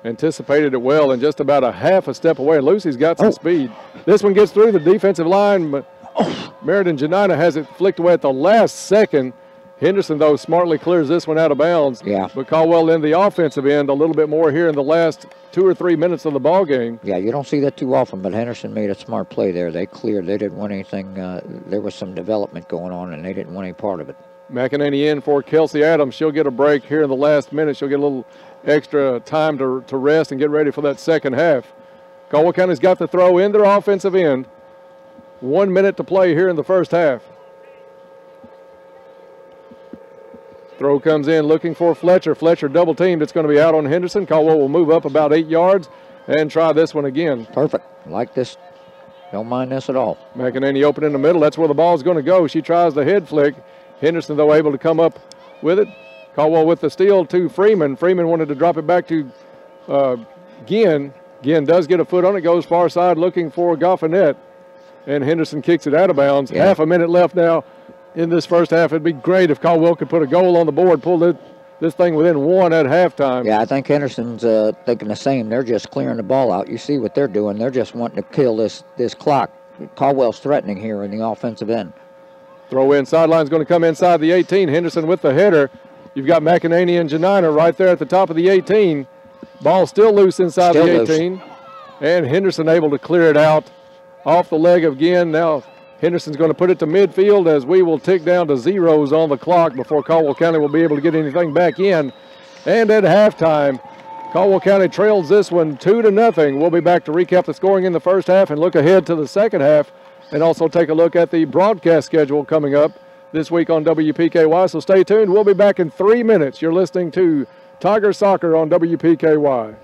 Anticipated it well and just about a half a step away. Lucy's got some speed. This one gets through the defensive line, but Meriden Janina has it flicked away at the last second. Henderson, though, smartly clears this one out of bounds. Yeah. But Caldwell in the offensive end a little bit more here in the last 2 or 3 minutes of the ball game. Yeah, you don't see that too often, but Henderson made a smart play there. They cleared. They didn't want anything. There was some development going on, and they didn't want any part of it. McEnany in for Kelsey Adams. She'll get a break here in the last minute. She'll get a little extra time to rest and get ready for that second half. Caldwell County's got the throw in their offensive end. 1 minute to play here in the first half. Throw comes in looking for Fletcher. Fletcher double teamed. It's going to be out on Henderson. Caldwell will move up about 8 yards and try this one again. Perfect. Like this. Don't mind this at all. McEnany open in the middle. That's where the ball is going to go. She tries the head flick. Henderson, though, able to come up with it. Caldwell with the steal to Freeman. Freeman wanted to drop it back to Ginn. Ginn does get a foot on it. Goes far side looking for Goffinette. And Henderson kicks it out of bounds. Yeah. Half a minute left now in this first half. It'd be great if Caldwell could put a goal on the board, pull this thing within 1 at halftime. Yeah, I think Henderson's thinking the same. They're just clearing the ball out. You see what they're doing. They're just wanting to kill this clock. Caldwell's threatening here in the offensive end. Throw in sideline's going to come inside the 18. Henderson with the header. You've got McEnany and Janina right there at the top of the 18. Ball still loose inside the 18. And Henderson able to clear it out off the leg of Ginn. Now Henderson's going to put it to midfield as we will tick down to zeros on the clock before Caldwell County will be able to get anything back in. And at halftime, Caldwell County trails this one 2-0. We'll be back to recap the scoring in the first half and look ahead to the second half and also take a look at the broadcast schedule coming up this week on WPKY. So stay tuned. We'll be back in 3 minutes. You're listening to Tiger Soccer on WPKY.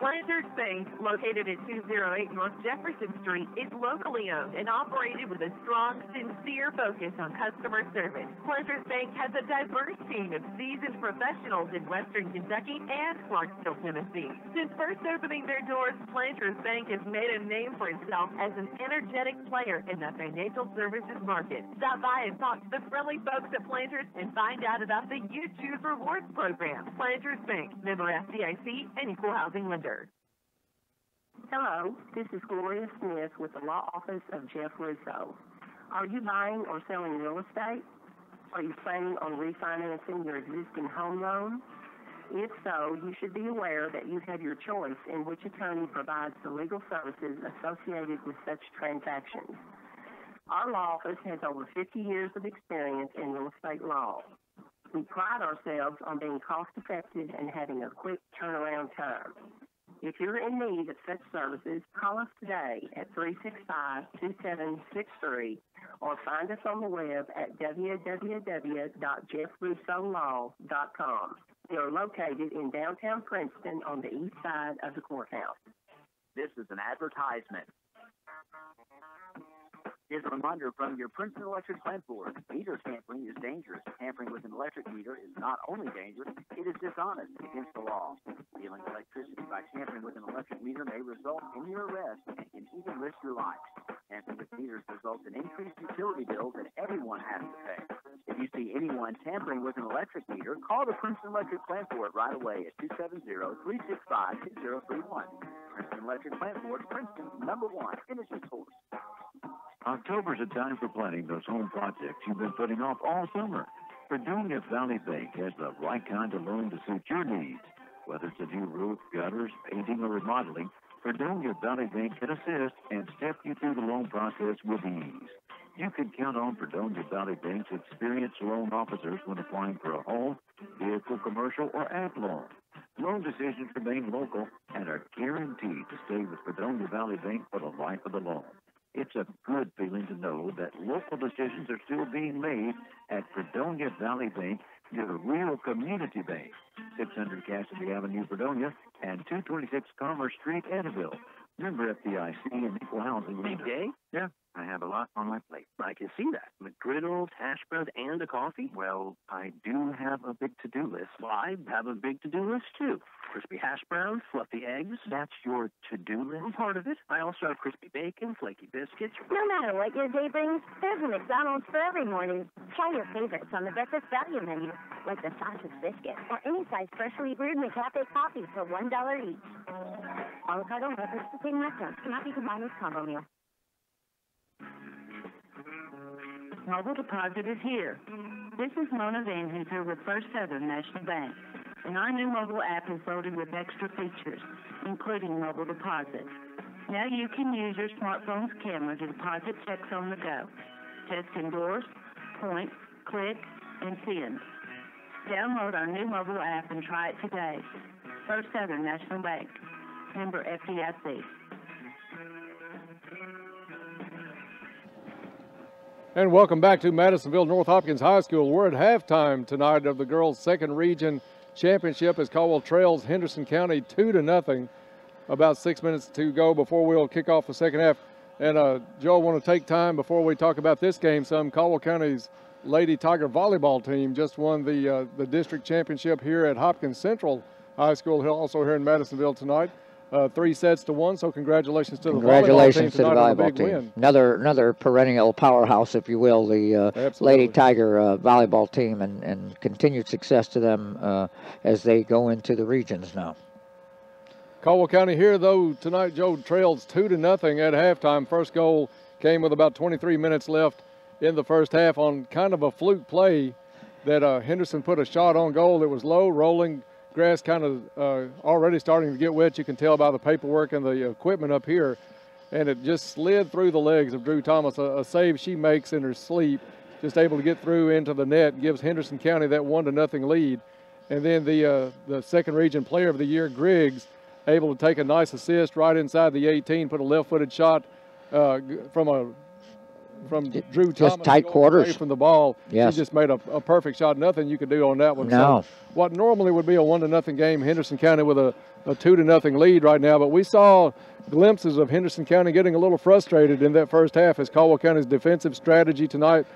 Planters Bank, located at 208 North Jefferson Street, is locally owned and operated with a strong, sincere focus on customer service. Planters Bank has a diverse team of seasoned professionals in Western Kentucky and Clarksville, Tennessee. Since first opening their doors, Planters Bank has made a name for itself as an energetic player in the financial services market. Stop by and talk to the friendly folks at Planters and find out about the You Choose Rewards program. Planters Bank, member FDIC, and equal housing lender. Hello, this is Gloria Smith with the Law Office of Jeff Russo. Are you buying or selling real estate? Are you planning on refinancing your existing home loan? If so, you should be aware that you have your choice in which attorney provides the legal services associated with such transactions. Our law office has over 50 years of experience in real estate law. We pride ourselves on being cost-effective and having a quick turnaround time. If you're in need of such services, call us today at 365-2763 or find us on the web at www.jeffrussolaw.com. We are located in downtown Princeton on the east side of the courthouse. This is an advertisement. Here's a reminder from your Princeton Electric Plant Board. Meter tampering is dangerous. Tampering with an electric meter is not only dangerous, it is dishonest against the law. Stealing electricity by tampering with an electric meter may result in your arrest and can even risk your life. Tampering with meters results in increased utility bills that everyone has to pay. If you see anyone tampering with an electric meter, call the Princeton Electric Plant Board right away at 270-365-6031. Princeton Electric Plant Board, Princeton's #1 energy source. October's a time for planning those home projects you've been putting off all summer. Fredonia Valley Bank has the right kind of loan to suit your needs. Whether it's a new roof, gutters, painting, or remodeling, Fredonia Valley Bank can assist and step you through the loan process with ease. You can count on Fredonia Valley Bank's experienced loan officers when applying for a home, vehicle, commercial, or ag loan. Loan decisions remain local and are guaranteed to stay with Fredonia Valley Bank for the life of the loan. It's a good feeling to know that local decisions are still being made at Fredonia Valley Bank, your real community bank. 600 Cassidy Avenue, Fredonia, and 226 Commerce Street, Annabelle. Member FDIC and equal housing. Big day? Yeah. I have a lot on my plate. I can see that. McGriddles, hash browns, and a coffee? Well, I do have a big to-do list. Well, I have a big to-do list, too. Crispy hash browns, fluffy eggs. That's your to-do list? Part of it. I also have crispy bacon, flaky biscuits. No matter what your day brings, there's a McDonald's for every morning. Try your favorites on the breakfast value menu, like the sausage biscuit, or any size freshly brewed McCafe coffee for $1 each. Avocado and peppers at the same restaurant cannot be combined with combo meal. Mobile Deposit is here. This is Mona Van Hooser with First Southern National Bank, and our new mobile app is loaded with extra features, including mobile deposit. Now you can use your smartphone's camera to deposit checks on the go. Test endorse, point, click, and send. Download our new mobile app and try it today. First Southern National Bank. Member FDIC. And welcome back to Madisonville North Hopkins High School. We're at halftime tonight of the girls' second region championship as Caldwell trails Henderson County 2-0. About 6 minutes to go before we'll kick off the second half. And Joe, I want to take time before we talk about this game some. Caldwell County's Lady Tiger volleyball team just won the district championship here at Hopkins Central High School, also here in Madisonville tonight. 3-1, so congratulations to the volleyball team tonight on a big win. Another perennial powerhouse, if you will, the Lady Tiger volleyball team, and continued success to them as they go into the regions now. Caldwell County here, though, tonight, Joe, trails 2-0 at halftime. First goal came with about 23 minutes left in the first half on kind of a fluke play that Henderson put a shot on goal. It was low, rolling, grass kind of already starting to get wet. You can tell by the paperwork and the equipment up here. And it just slid through the legs of Drew Thomas, a save she makes in her sleep, just able to get through into the net, gives Henderson County that 1-0 lead. And then the second region player of the year, Griggs, able to take a nice assist right inside the 18, put a left-footed shot from Drew Thomas. Just tight quarters. Away from the ball. Yes. She just made a perfect shot. Nothing you could do on that one. No. So what normally would be a 1-0 game, Henderson County with a 2-0 lead right now. But we saw glimpses of Henderson County getting a little frustrated in that first half as Caldwell County's defensive strategy tonight,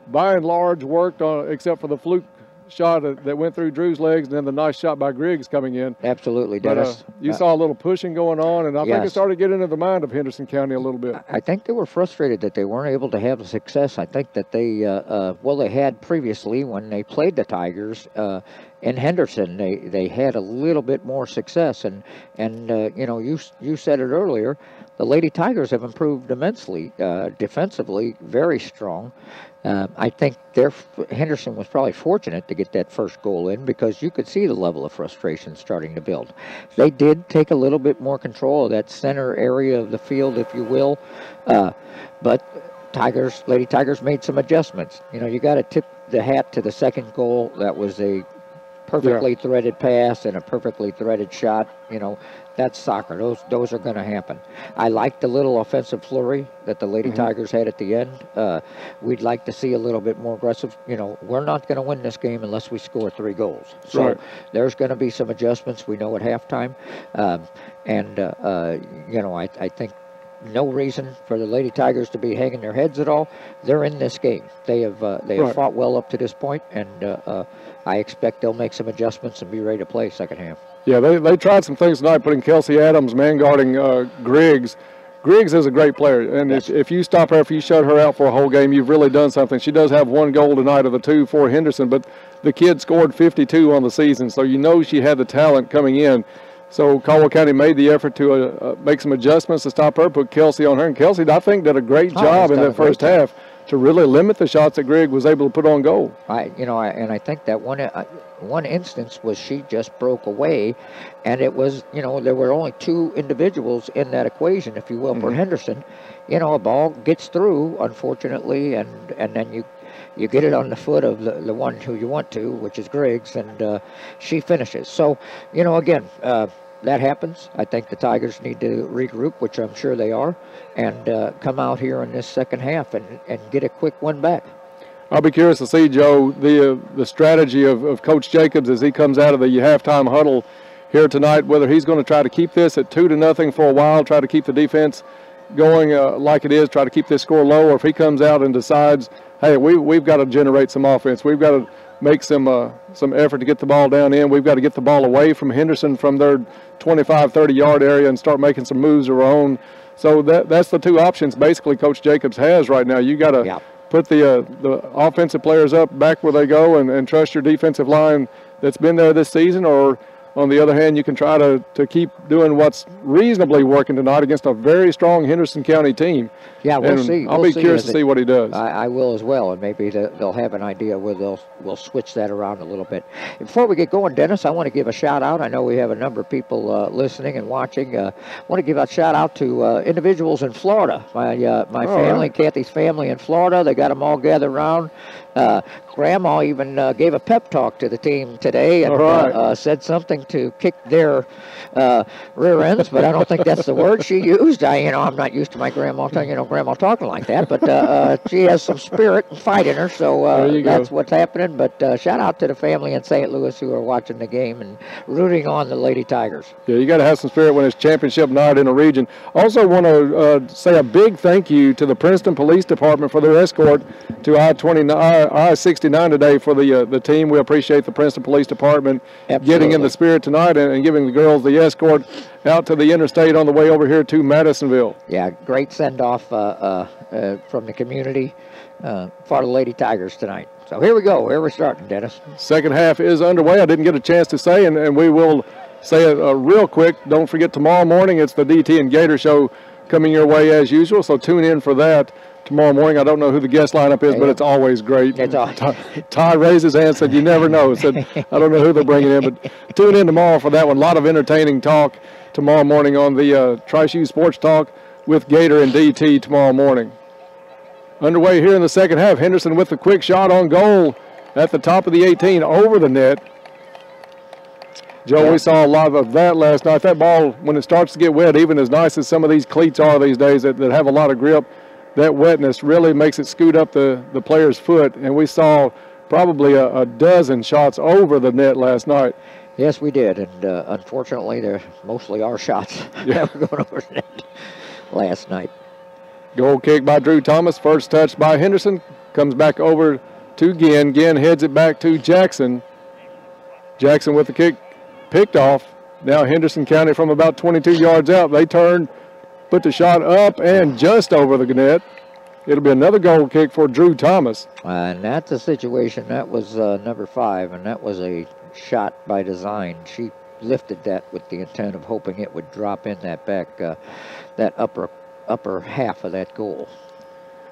by and large, worked on, except for the fluke shot that went through Drew's legs and then the nice shot by Griggs coming in. Absolutely, Dennis. But, you saw a little pushing going on, and I think it started getting into the mind of Henderson County a little bit. I think they were frustrated that they weren't able to have the success. I think that they, they had previously when they played the Tigers in Henderson. They had a little bit more success, and you said it earlier. The Lady Tigers have improved immensely defensively, very strong. I think Henderson was probably fortunate to get that first goal in because you could see the level of frustration starting to build. They did take a little bit more control of that center area of the field, if you will, but Lady Tigers made some adjustments. You got to tip the hat to the second goal. That was a perfectly threaded pass and a perfectly threaded shot. That's soccer. Those are going to happen. I like the little offensive flurry that the Lady Tigers had at the end. We'd like to see a little bit more aggressive. We're not going to win this game unless we score 3 goals. So there's going to be some adjustments. We know at halftime. I think no reason for the Lady Tigers to be hanging their heads at all. They're in this game. They have fought well up to this point, and I expect they'll make some adjustments and be ready to play second half. Yeah, they tried some things tonight, putting Kelsey Adams man guarding Griggs. Griggs is a great player, and if you stop her, if you shut her out for a whole game, you've really done something. She does have 1 goal tonight of the 2 for Henderson, but the kid scored 52 on the season, so she had the talent coming in. So Caldwell County made the effort to make some adjustments to stop her, put Kelsey on her, and Kelsey, I think, did a great job in that first half to really limit the shots that Griggs was able to put on goal. I think that one instance was she just broke away, and it was, there were only 2 individuals in that equation, if you will, for Henderson. A ball gets through, unfortunately, and then you get it on the foot of the one who you want to, which is Griggs, and she finishes. So, again, that happens. I think the Tigers need to regroup, which I'm sure they are, and come out here in this second half and get a quick one back. I'll be curious to see, Joe, the strategy of Coach Jacobs as he comes out of the halftime huddle here tonight, whether he's going to try to keep this at 2-0 for a while, try to keep the defense going like it is, try to keep this score low, or if he comes out and decides, hey, we've got to generate some offense. We've got to make some effort to get the ball down in. We've got to get the ball away from Henderson from their 25, 30-yard area and start making some moves of our own. So that's the 2 options basically Coach Jacobs has right now. You got to put the offensive players up back where they go and trust your defensive line that's been there this season, or On the other hand, you can try to keep doing what's reasonably working tonight against a very strong Henderson County team. Yeah, we'll see. I'll be curious to see what he does. I will as well, and maybe they'll have an idea where we'll switch that around a little bit. Before we get going, Dennis, I want to give a shout-out. I know we have a number of people listening and watching. I want to give a shout-out to individuals in Florida. My family, Kathy's family in Florida, they got them all gathered around. Grandma even gave a pep talk to the team today and said something to kick their rear ends, but I don't think that's the word she used. I'm not used to my grandma talking like that, but she has some spirit and fight in her, so that's what's happening. But shout out to the family in St. Louis who are watching the game and rooting on the Lady Tigers. Yeah, you got to have some spirit when it's championship night in a region. Also want to say a big thank you to the Princeton Police Department for their escort to I-69 today for the team. We appreciate the Princeton Police Department getting in the spirit tonight and giving the girls the escort out to the interstate on the way over here to Madisonville. Yeah, great send-off from the community for the Lady Tigers tonight. So here we go. Here we're starting, Dennis. Second half is underway. I didn't get a chance to say, and we will say it real quick. Don't forget, tomorrow morning it's the DT and Gator show coming your way as usual, so tune in for that tomorrow morning. I don't know who the guest lineup is, but it's always great. Ty raised his hand and said, you never know. Said, I don't know who they're bringing in, but tune in tomorrow for that one. A lot of entertaining talk tomorrow morning on the Tri-Shoe Sports Talk with Gator and DT tomorrow morning. Underway here in the second half. Henderson with the quick shot on goal at the top of the 18 over the net. Joe, we saw a lot of that last night. That ball, when it starts to get wet, even as nice as some of these cleats are these days that have a lot of grip, that wetness really makes it scoot up the player's foot. And we saw probably a dozen shots over the net last night. Yes, we did. And unfortunately, they're mostly our shots that were going over the net last night. Goal kick by Drew Thomas. First touch by Henderson. Comes back over to Ginn. Ginn heads it back to Jackson. Jackson with the kick picked off. Now Henderson County from about 22 yards out. They turn, put the shot up and just over the net. It'll be another goal kick for Drew Thomas. And that's a situation. That was number 5, and that was a shot by design. She lifted that with the intent of hoping it would drop in that back, that upper half of that goal.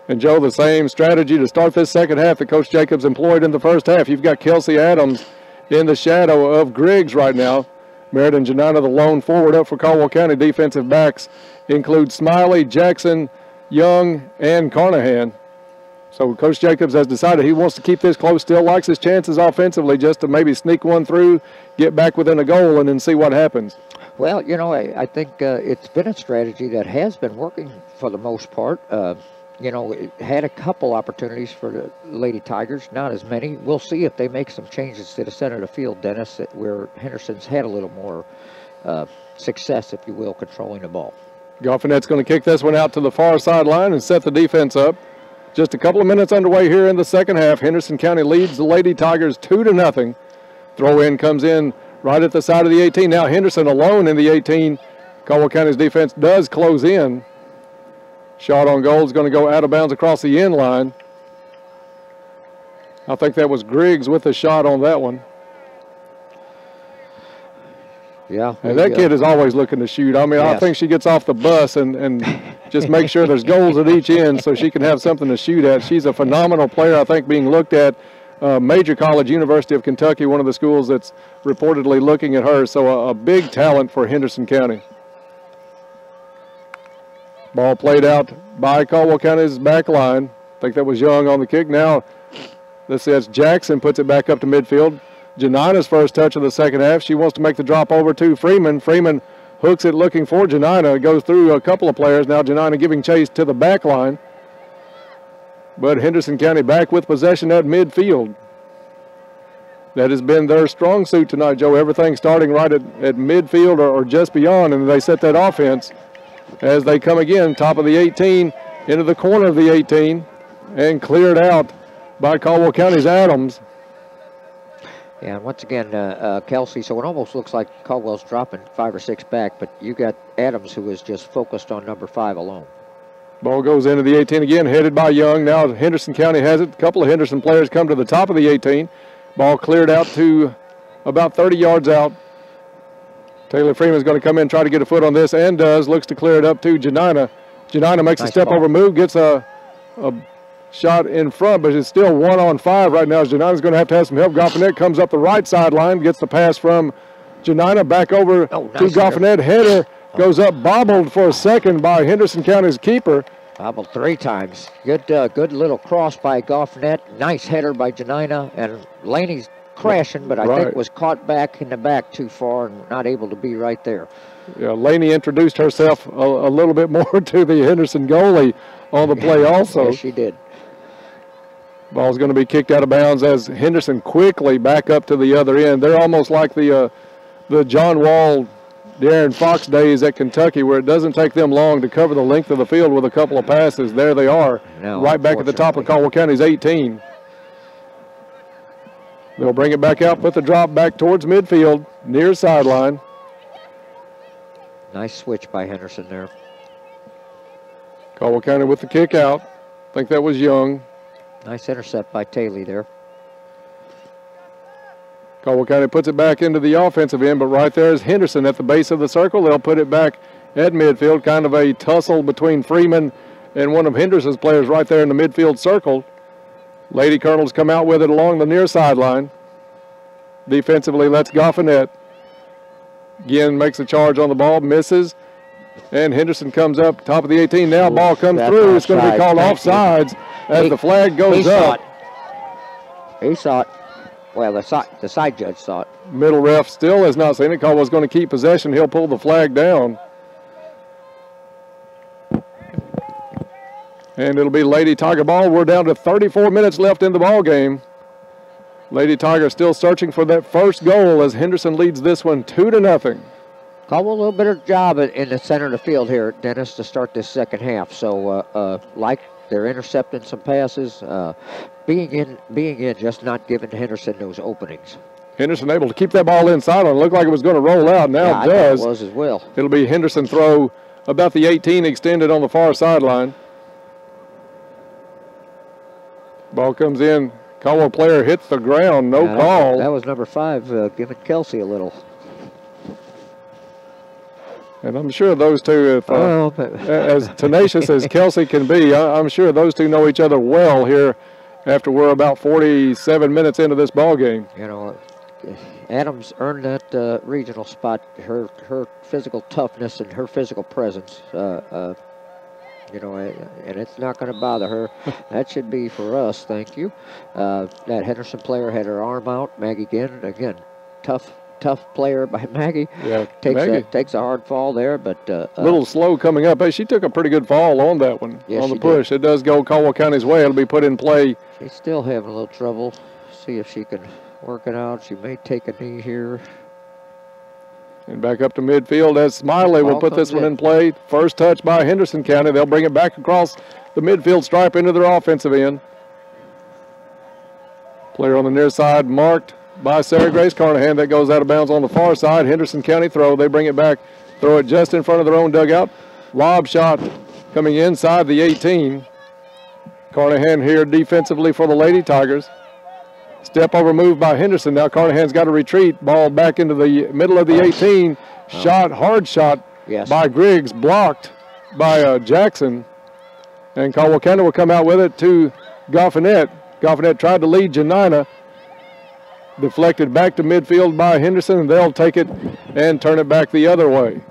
And Joe, the same strategy to start this second half that Coach Jacobs employed in the first half. You've got Kelsey Adams in the shadow of Griggs right now. Meriden Janina, the lone forward up for Caldwell County. Defensive backs include Smiley, Jackson, Young, and Carnahan. So Coach Jacobs has decided he wants to keep this close, still likes his chances offensively just to maybe sneak one through, get back within a goal, and then see what happens. Well, I think it's been a strategy that has been working for the most part. It had a couple opportunities for the Lady Tigers, not as many. We'll see if they make some changes to the center of the field, Dennis, where Henderson's had a little more success, if you will, controlling the ball. Goffinette's going to kick this one out to the far sideline and set the defense up. Just a couple of minutes underway here in the second half. Henderson County leads the Lady Tigers 2-0. Throw in comes in right at the side of the 18. Now Henderson alone in the 18. Caldwell County's defense does close in. Shot on goal is going to go out of bounds across the end line. I think that was Griggs with the shot on that one. Yeah. And that kid is always looking to shoot. I mean, yes. I think she gets off the bus and just make sure there's goals at each end so she can have something to shoot at. She's a phenomenal player, I think, being looked at. Major College, University of Kentucky, one of the schools that's reportedly looking at her. So a big talent for Henderson County. Ball played out by Caldwell County's back line. I think that was Young on the kick. Now, let's see, that's Jackson puts it back up to midfield. Janina's first touch of the second half. She wants to make the drop over to Freeman. Freeman hooks it looking for Janina. It goes through a couple of players. Now Janina giving chase to the back line. But Henderson County back with possession at midfield. That has been their strong suit tonight, Joe. Everything starting right at midfield or just beyond, and they set that offense as they come again, top of the 18, into the corner of the 18, and cleared out by Caldwell County's Adams. Yeah, and once again, Kelsey, so it almost looks like Caldwell's dropping 5 or 6 back, but you got Adams who is just focused on number 5 alone. Ball goes into the 18 again, headed by Young. Now Henderson County has it. A couple of Henderson players come to the top of the 18. Ball cleared out to about 30 yards out. Taylor Freeman's going to come in, try to get a foot on this, and does. Looks to clear it up to Janina. Janina makes a step over move, gets a shot in front, but it's still 1-on-5 right now. Janina's going to have some help. Goffinette comes up the right sideline, gets the pass from Janina back over to Goffinette. Header goes up, bobbled for a second by Henderson County's keeper. Bobbled 3 times. Good little cross by Goffinette. Nice header by Janina, and Laney's crashing, but I think was caught back in the back too far and not able to be right there. Yeah, Laney introduced herself a little bit more to the Henderson goalie on the play also. Yes, she did. Ball's going to be kicked out of bounds as Henderson quickly back up to the other end. They're almost like the John Wall, Darren Fox days at Kentucky, where it doesn't take them long to cover the length of the field with a couple of passes. There they are, right back at the top of Caldwell County's 18. They'll bring it back out, put the drop back towards midfield, near sideline. Nice switch by Henderson there. Caldwell County with the kick out. I think that was Young. Nice intercept by Taylor there. Caldwell County puts it back into the offensive end, but right there is Henderson at the base of the circle. They'll put it back at midfield, kind of a tussle between Freeman and one of Henderson's players right there in the midfield circle. Lady Colonels come out with it along the near sideline. Defensively, that's Goffinette. Again, makes a charge on the ball, misses. And Henderson comes up, top of the 18. Now ball comes through. It's going to be called offsides as the flag goes up. He saw it. Well, the side judge saw it. Middle ref still has not seen it. Caldwell's going to keep possession. He'll pull the flag down. And it'll be Lady Tiger ball. We're down to 34 minutes left in the ball game. Lady Tiger still searching for that first goal as Henderson leads this one 2-0. Caldwell a little better job in the center of the field here, Dennis, to start this second half. So, like they're intercepting some passes, being in, just not giving Henderson those openings. Henderson able to keep that ball inside on. It looked like it was going to roll out. Now it does. It was as well. It'll be Henderson throw about the 18 extended on the far sideline. Ball comes in. Caldwell player hits the ground. No call. That was number 5 giving Kelsey a little. And I'm sure those two, if, as tenacious as Kelsey can be, I'm sure those two know each other well here after we're about 47 minutes into this ball game. You know, Adams earned that regional spot. Her physical toughness and her physical presence, you know, and it's not going to bother her. That should be for us, thank you. That Henderson player had her arm out. Maggie again, tough player by Maggie. Yeah, takes a hard fall there, but a little slow coming up. Hey, she took a pretty good fall on that one, on the push. It does go Caldwell County's way. It'll be put in play. She's still having a little trouble. See if she can work it out. She may take a knee here. And back up to midfield as Smiley will put this one in play. First touch by Henderson County. They'll bring it back across the midfield stripe into their offensive end. Player on the near side marked by Sarah Grace Carnahan. That goes out of bounds on the far side. Henderson County throw. They bring it back, throw it just in front of their own dugout. Lob shot coming inside the 18. Carnahan here defensively for the Lady Tigers. Step over move by Henderson. Now Carnahan's got to retreat. Ball back into the middle of the 18. Shot, hard shot by Griggs, blocked by Jackson. And Caldwell County will come out with it to Goffinette. Goffinette tried to lead Janina. Deflected back to midfield by Henderson, and they'll take it and turn it back the other way.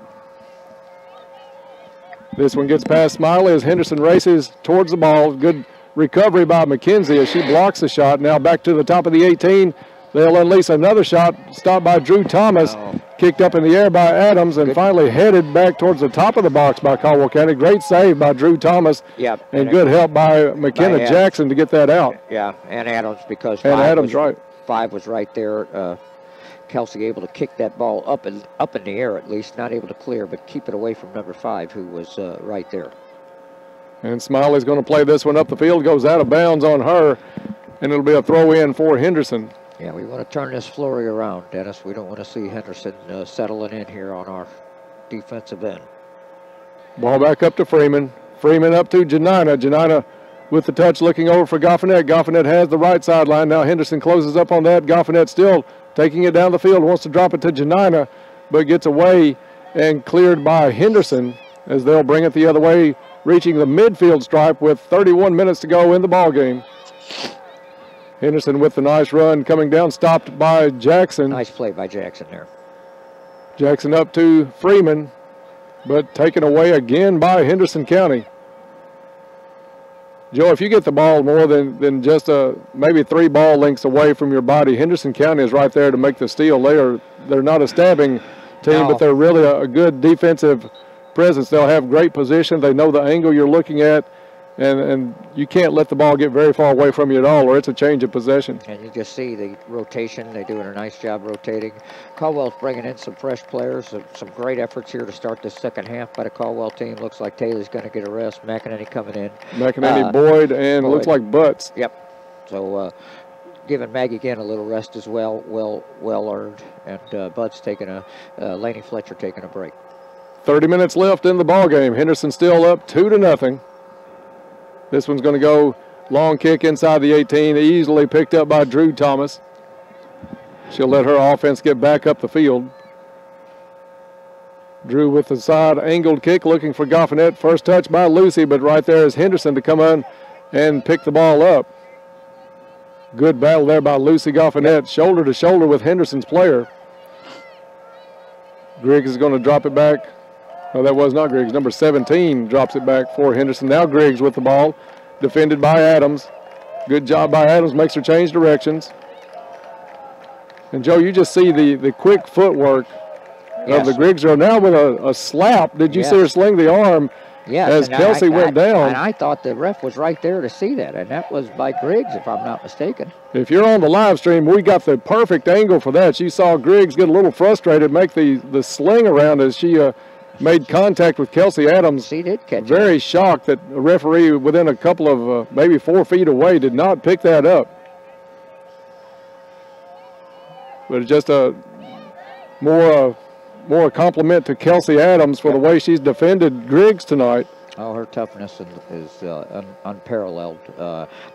This one gets past Smiley as Henderson races towards the ball. Good recovery by McKenzie as she blocks the shot. Now back to the top of the 18. They'll unleash another shot, stopped by Drew Thomas, kicked up in the air by Adams, and finally headed back towards the top of the box by Caldwell County. Great save by Drew Thomas, and good help by McKenna Jackson to get that out. Yeah, and Adams, because five was right there. Kelsey able to kick that ball up in the air at least, not able to clear, but keep it away from number 5, who was right there. And Smiley's going to play this one up the field, goes out of bounds on her, and it'll be a throw in for Henderson. Yeah, we want to turn this flurry around, Dennis. We don't want to see Henderson settling in here on our defensive end. Ball back up to Freeman. Freeman up to Janina. Janina with the touch looking over for Goffinette. Goffinette has the right sideline. Now Henderson closes up on that. Goffinette still taking it down the field, wants to drop it to Janina. but gets away and cleared by Henderson as they'll bring it the other way, reaching the midfield stripe with 31 minutes to go in the ball game. Henderson with the nice run coming down, stopped by Jackson. Nice play by Jackson there. Jackson up to Freeman, but taken away again by Henderson County. Joe, if you get the ball more than just maybe 3 ball lengths away from your body, Henderson County is right there to make the steal. They're not a stabbing team, but they're really a good defensive presence. They'll have great position. They know the angle you're looking at, and you can't let the ball get very far away from you at all, or it's a change of possession. And you just see the rotation. They're doing a nice job rotating. Caldwell's bringing in some fresh players. Some great efforts here to start the second half by the Caldwell team. Looks like Taylor's going to get a rest. McEnany coming in. McEnany, Boyd, and looks like Butts. Yep. So giving Maggie again a little rest as well. Well earned. And Butts taking Laney Fletcher taking a break. 30 minutes left in the ball game. Henderson still up 2-0. This one's going to go long kick inside the 18, easily picked up by Drew Thomas. She'll let her offense get back up the field. Drew with the side angled kick, looking for Goffinet. First touch by Lucy, but right there is Henderson to come on and pick the ball up. Good battle there by Lucy Goffinet, shoulder to shoulder with Henderson's player. Griggs is going to drop it back. No, that was not Griggs. Number 17 drops it back for Henderson. Now Griggs with the ball, defended by Adams. Good job by Adams, makes her change directions. And Joe, you just see the quick footwork of the Griggs girl. Now with a slap, did you see her sling the arm as Kelsey went down? And I thought the ref was right there to see that, and that was by Griggs, if I'm not mistaken. If you're on the live stream, we got the perfect angle for that. You saw Griggs get a little frustrated, make the sling around as she made contact with Kelsey Adams. She did catch Very shocked that a referee within a couple of maybe 4 feet away did not pick that up. But it's just a more a compliment to Kelsey Adams for the way she's defended Griggs tonight. Oh, her toughness is unparalleled.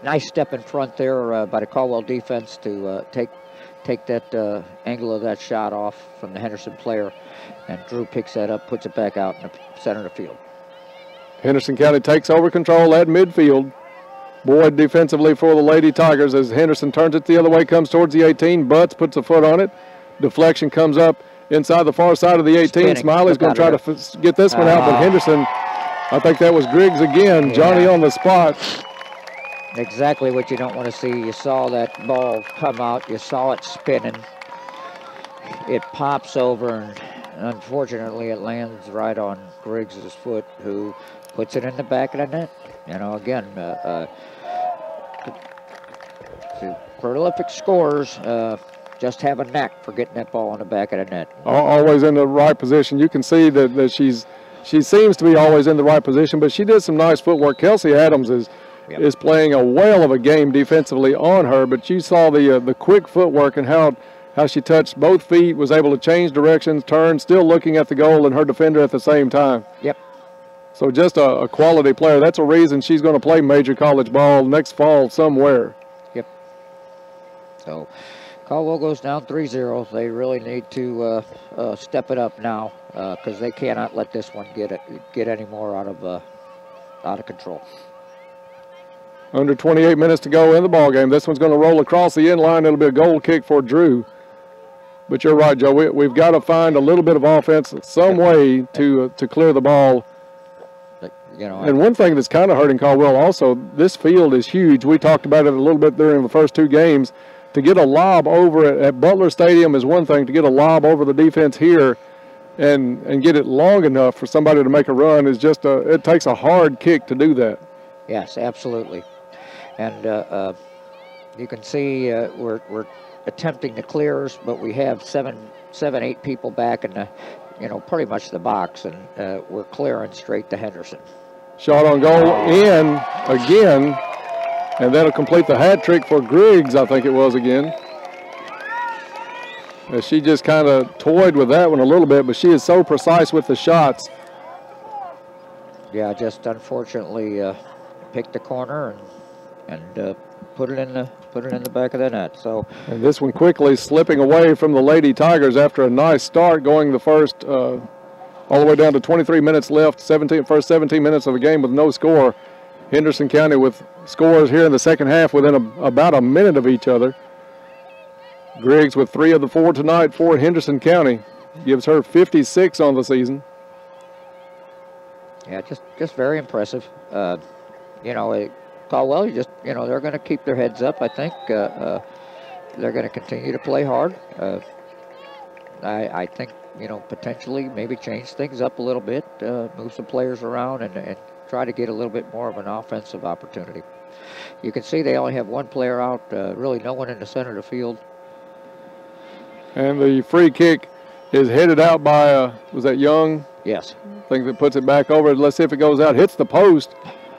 Nice step in front there by the Caldwell defense to take that angle of that shot off from the Henderson player. And Drew picks that up, puts it back out in the center of the field. Henderson County takes over control at midfield. Boyd defensively for the Lady Tigers as Henderson turns it the other way, comes towards the 18. Butts puts a foot on it. Deflection comes up inside the far side of the 18. Smiley's going to try to get this one out, but Henderson, I think that was Griggs again. Johnny on the spot. Exactly what you don't want to see. You saw that ball come out. You saw it spinning. It pops over, and unfortunately it lands right on Griggs' foot, who puts it in the back of the net. You know, again, prolific scorers just have a knack for getting that ball in the back of the net. Always in the right position. You can see that she seems to be always in the right position, but she did some nice footwork. Kelsey Adams is playing a whale of a game defensively on her, but you saw the quick footwork and how she touched both feet, was able to change directions, turn, still looking at the goal and her defender at the same time. Yep. So just a quality player. That's a reason she's going to play major college ball next fall somewhere. Yep. So Caldwell goes down 3-0. They really need to step it up now because they cannot let this one get any more out of control. Under 28 minutes to go in the ball game. This one's going to roll across the end line. It'll be a goal kick for Drew. But you're right, Joe. We've got to find a little bit of offense, some way to clear the ball. You know, and one thing that's kind of hurting Caldwell also, this field is huge. We talked about it a little bit during the first 2 games. To get a lob over at Butler Stadium is one thing. To get a lob over the defense here and get it long enough for somebody to make a run is just it takes a hard kick to do that. Yes, absolutely. And you can see we're attempting the clears, but we have 8 people back in the, pretty much the box, and we're clearing straight to Henderson. Shot on goal in again, and that'll complete the hat trick for Griggs, I think it was again. As she just kind of toyed with that one a little bit, but she is so precise with the shots. Yeah, just unfortunately picked the corner and put it in the back of the net. So, and this one quickly slipping away from the Lady Tigers after a nice start, going the first all the way down to 23 minutes left. First 17 minutes of the game with no score. Henderson County with scores here in the second half within about a minute of each other. Griggs with 3 of the 4 tonight for Henderson County. Gives her 56 on the season. Yeah, just very impressive. You know, Caldwell, they're going to keep their heads up, I think. They're going to continue to play hard. I think, potentially maybe change things up a little bit, move some players around and try to get a little bit more of an offensive opportunity. You can see they only have one player out, really no one in the center of the field. And the free kick is headed out by, was that Young? Yes. I think that puts it back over. Let's see if it goes out. Hits the post.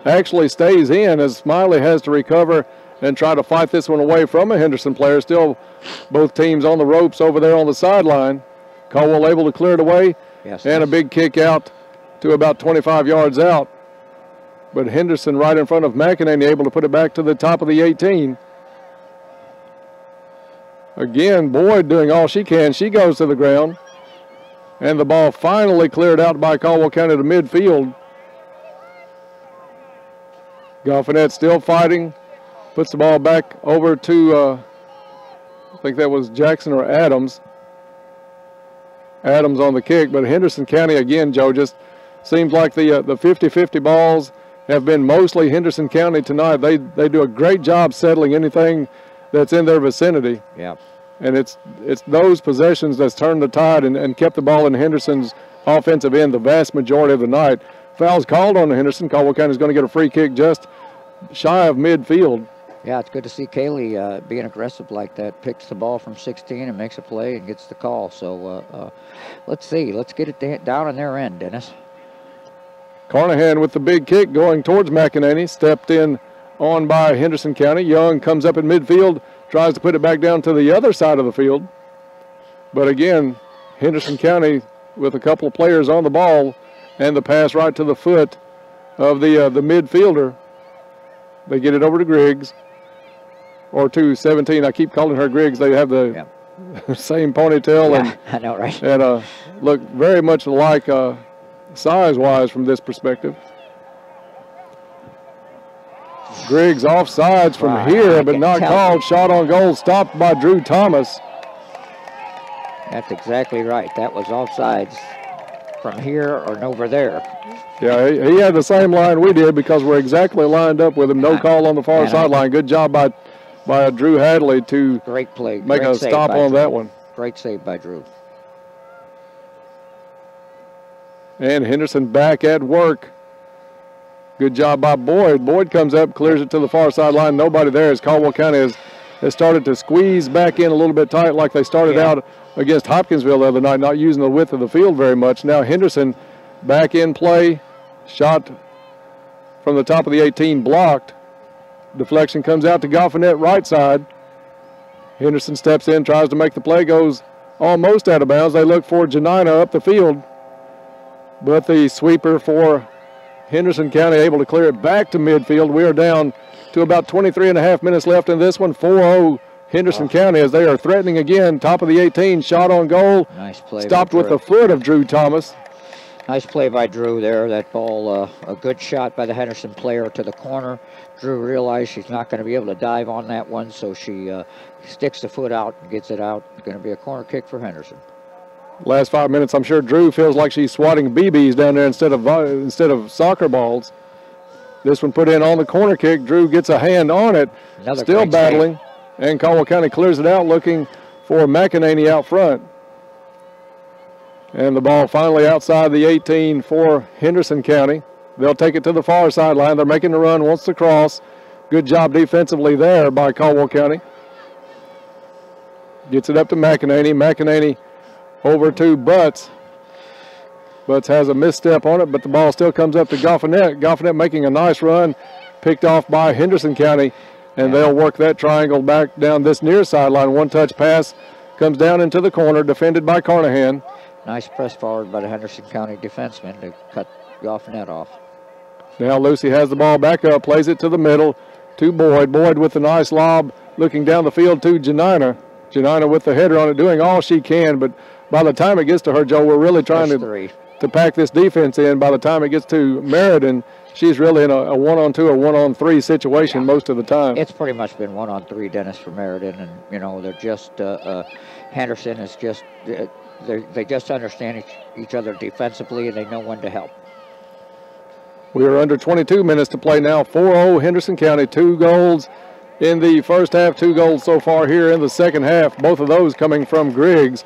Actually stays in as Smiley has to recover and try to fight this one away from a Henderson player. Still both teams on the ropes over there on the sideline. Caldwell able to clear it away. Yes. And a big kick out to about 25 yards out. But Henderson right in front of McEnany able to put it back to the top of the 18. Again, Boyd doing all she can. She goes to the ground. And the ball finally cleared out by Caldwell County to midfield. Goffinette still fighting. Puts the ball back over to, I think that was Jackson or Adams. Adams on the kick. But Henderson County, again, Joe, just seems like the 50-50 balls have been mostly Henderson County tonight. They do a great job settling anything that's in their vicinity. Yeah. And it's those possessions that's turned the tide and kept the ball in Henderson's offensive end the vast majority of the night. Fouls called on Henderson. Caldwell County is going to get a free kick just shy of midfield. Yeah, it's good to see Kaylee being aggressive like that. Picks the ball from 16 and makes a play and gets the call. So let's see. Let's get it down on their end, Dennis. Carnahan with the big kick going towards McEnany. Stepped in on by Henderson County. Young comes up in midfield, tries to put it back down to the other side of the field. But again, Henderson County with a couple of players on the ball and the pass right to the foot of the midfielder. They get it over to Griggs, or to 17. I keep calling her Griggs. They have the same ponytail. Yeah, and I know, right? And look very much alike size-wise from this perspective. Griggs offsides from here, but not called. Shot on goal stopped by Drew Thomas. That's exactly right. That was offsides from here or over there. Yeah, he had the same line we did because we're exactly lined up with him. No call on the far sideline. Good job by Drew Hadley to great play. Make a stop on that one. Great save by Drew. And Henderson back at work. Good job by Boyd. Boyd comes up, clears it to the far sideline. Nobody there as Caldwell County has started to squeeze back in a little bit tight like they started out against Hopkinsville the other night, not using the width of the field very much. Now Henderson back in play. Shot from the top of the 18 blocked. Deflection comes out to Goffinette right side. Henderson steps in, tries to make the play, goes almost out of bounds. They look for Janina up the field. But the sweeper for Henderson County able to clear it back to midfield. We are down to about 23.5 minutes left in this one. 4-0 Henderson County as they are threatening again. Top of the 18, shot on goal. Nice play. Stopped with the foot of Drew Thomas. Nice play by Drew there. That ball, a good shot by the Henderson player to the corner. Drew realized she's not going to be able to dive on that one, so she sticks the foot out and gets it out. It's going to be a corner kick for Henderson. Last 5 minutes, I'm sure Drew feels like she's swatting BBs down there instead of soccer balls. This one put in on the corner kick. Drew gets a hand on it. Still battling. And Caldwell County clears it out looking for McEnany out front. And the ball finally outside the 18 for Henderson County. They'll take it to the far sideline. They're making the run, wants to cross. Good job defensively there by Caldwell County. Gets it up to McEnany. McEnany over to Butts. Butts has a misstep on it, but the ball still comes up to Goffinette. Goffinette making a nice run, picked off by Henderson County, and they'll work that triangle back down this near sideline. One-touch pass comes down into the corner, defended by Carnahan. Nice press forward by the Henderson County defenseman to cut Goffinette off. Now Lucy has the ball back up, plays it to the middle to Boyd. Boyd with a nice lob, looking down the field to Janina. Janina with the header on it, doing all she can, but by the time it gets to her, Joe, we're really trying to pack this defense in. By the time it gets to Meriden, she's really in a one-on-two or one-on-three situation most of the time. It's pretty much been one-on-three, Dennis, for Meriden, and you know they're just Henderson is just they just understand each other defensively, and they know when to help. We are under 22 minutes to play now. 4-0 Henderson County. 2 goals in the first half, 2 goals so far here in the second half. Both of those coming from Griggs.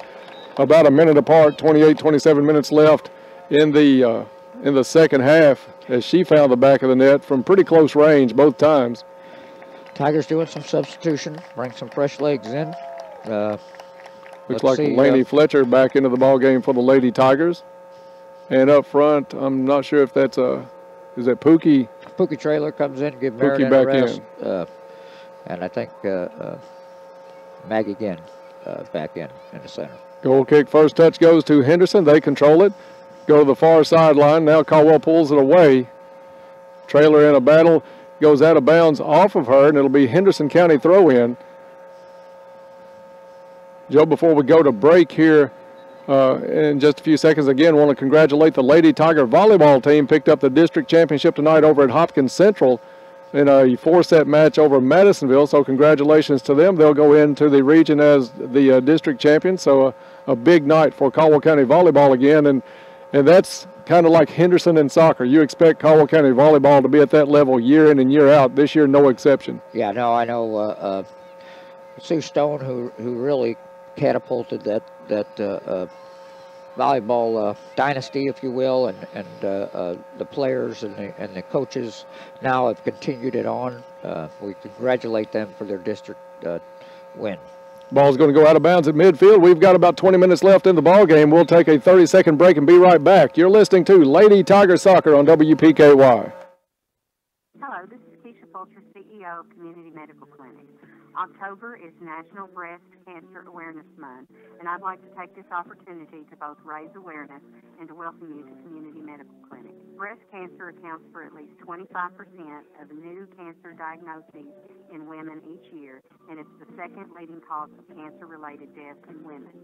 About a minute apart, 28, 27 minutes left in the second half as she found the back of the net from pretty close range both times. Tigers doing some substitution, bring some fresh legs in. Looks like Lainey Fletcher back into the ball game for the Lady Tigers. And up front, I'm not sure if that's is that Pookie? Pookie Trailer comes in, give Pookie Meriden back a rest. in. And I think Maggie again back in the center. Goal kick, first touch goes to Henderson. They control it. Go to the far sideline. Now Caldwell pulls it away. Trailer in a battle. Goes out of bounds off of her, and it'll be Henderson County throw in. Joe, before we go to break here in just a few seconds, again, want to congratulate the Lady Tiger volleyball team. Picked up the district championship tonight over at Hopkins Central in a 4-set match over Madisonville. So congratulations to them. They'll go into the region as the district champion. So a big night for Caldwell County volleyball again. And that's kind of like Henderson in soccer. You expect Caldwell County volleyball to be at that level year in and year out. This year, no exception. Yeah, no, I know Sue Stone, who really catapulted that volleyball dynasty, if you will, and the players and the coaches now have continued it on. We congratulate them for their district win. Ball's going to go out of bounds at midfield. We've got about 20 minutes left in the ball game. We'll take a 30-second break and be right back. You're listening to Lady Tiger Soccer on WPKY. Hello, this is Keisha Fulcher, CEO of Community Medical Clinic. October is National Breast Cancer Awareness Month, and I'd like to take this opportunity to both raise awareness and to welcome you to Community Medical Clinic. Breast cancer accounts for at least 25% of new cancer diagnoses in women each year, and it's the second leading cause of cancer-related deaths in women.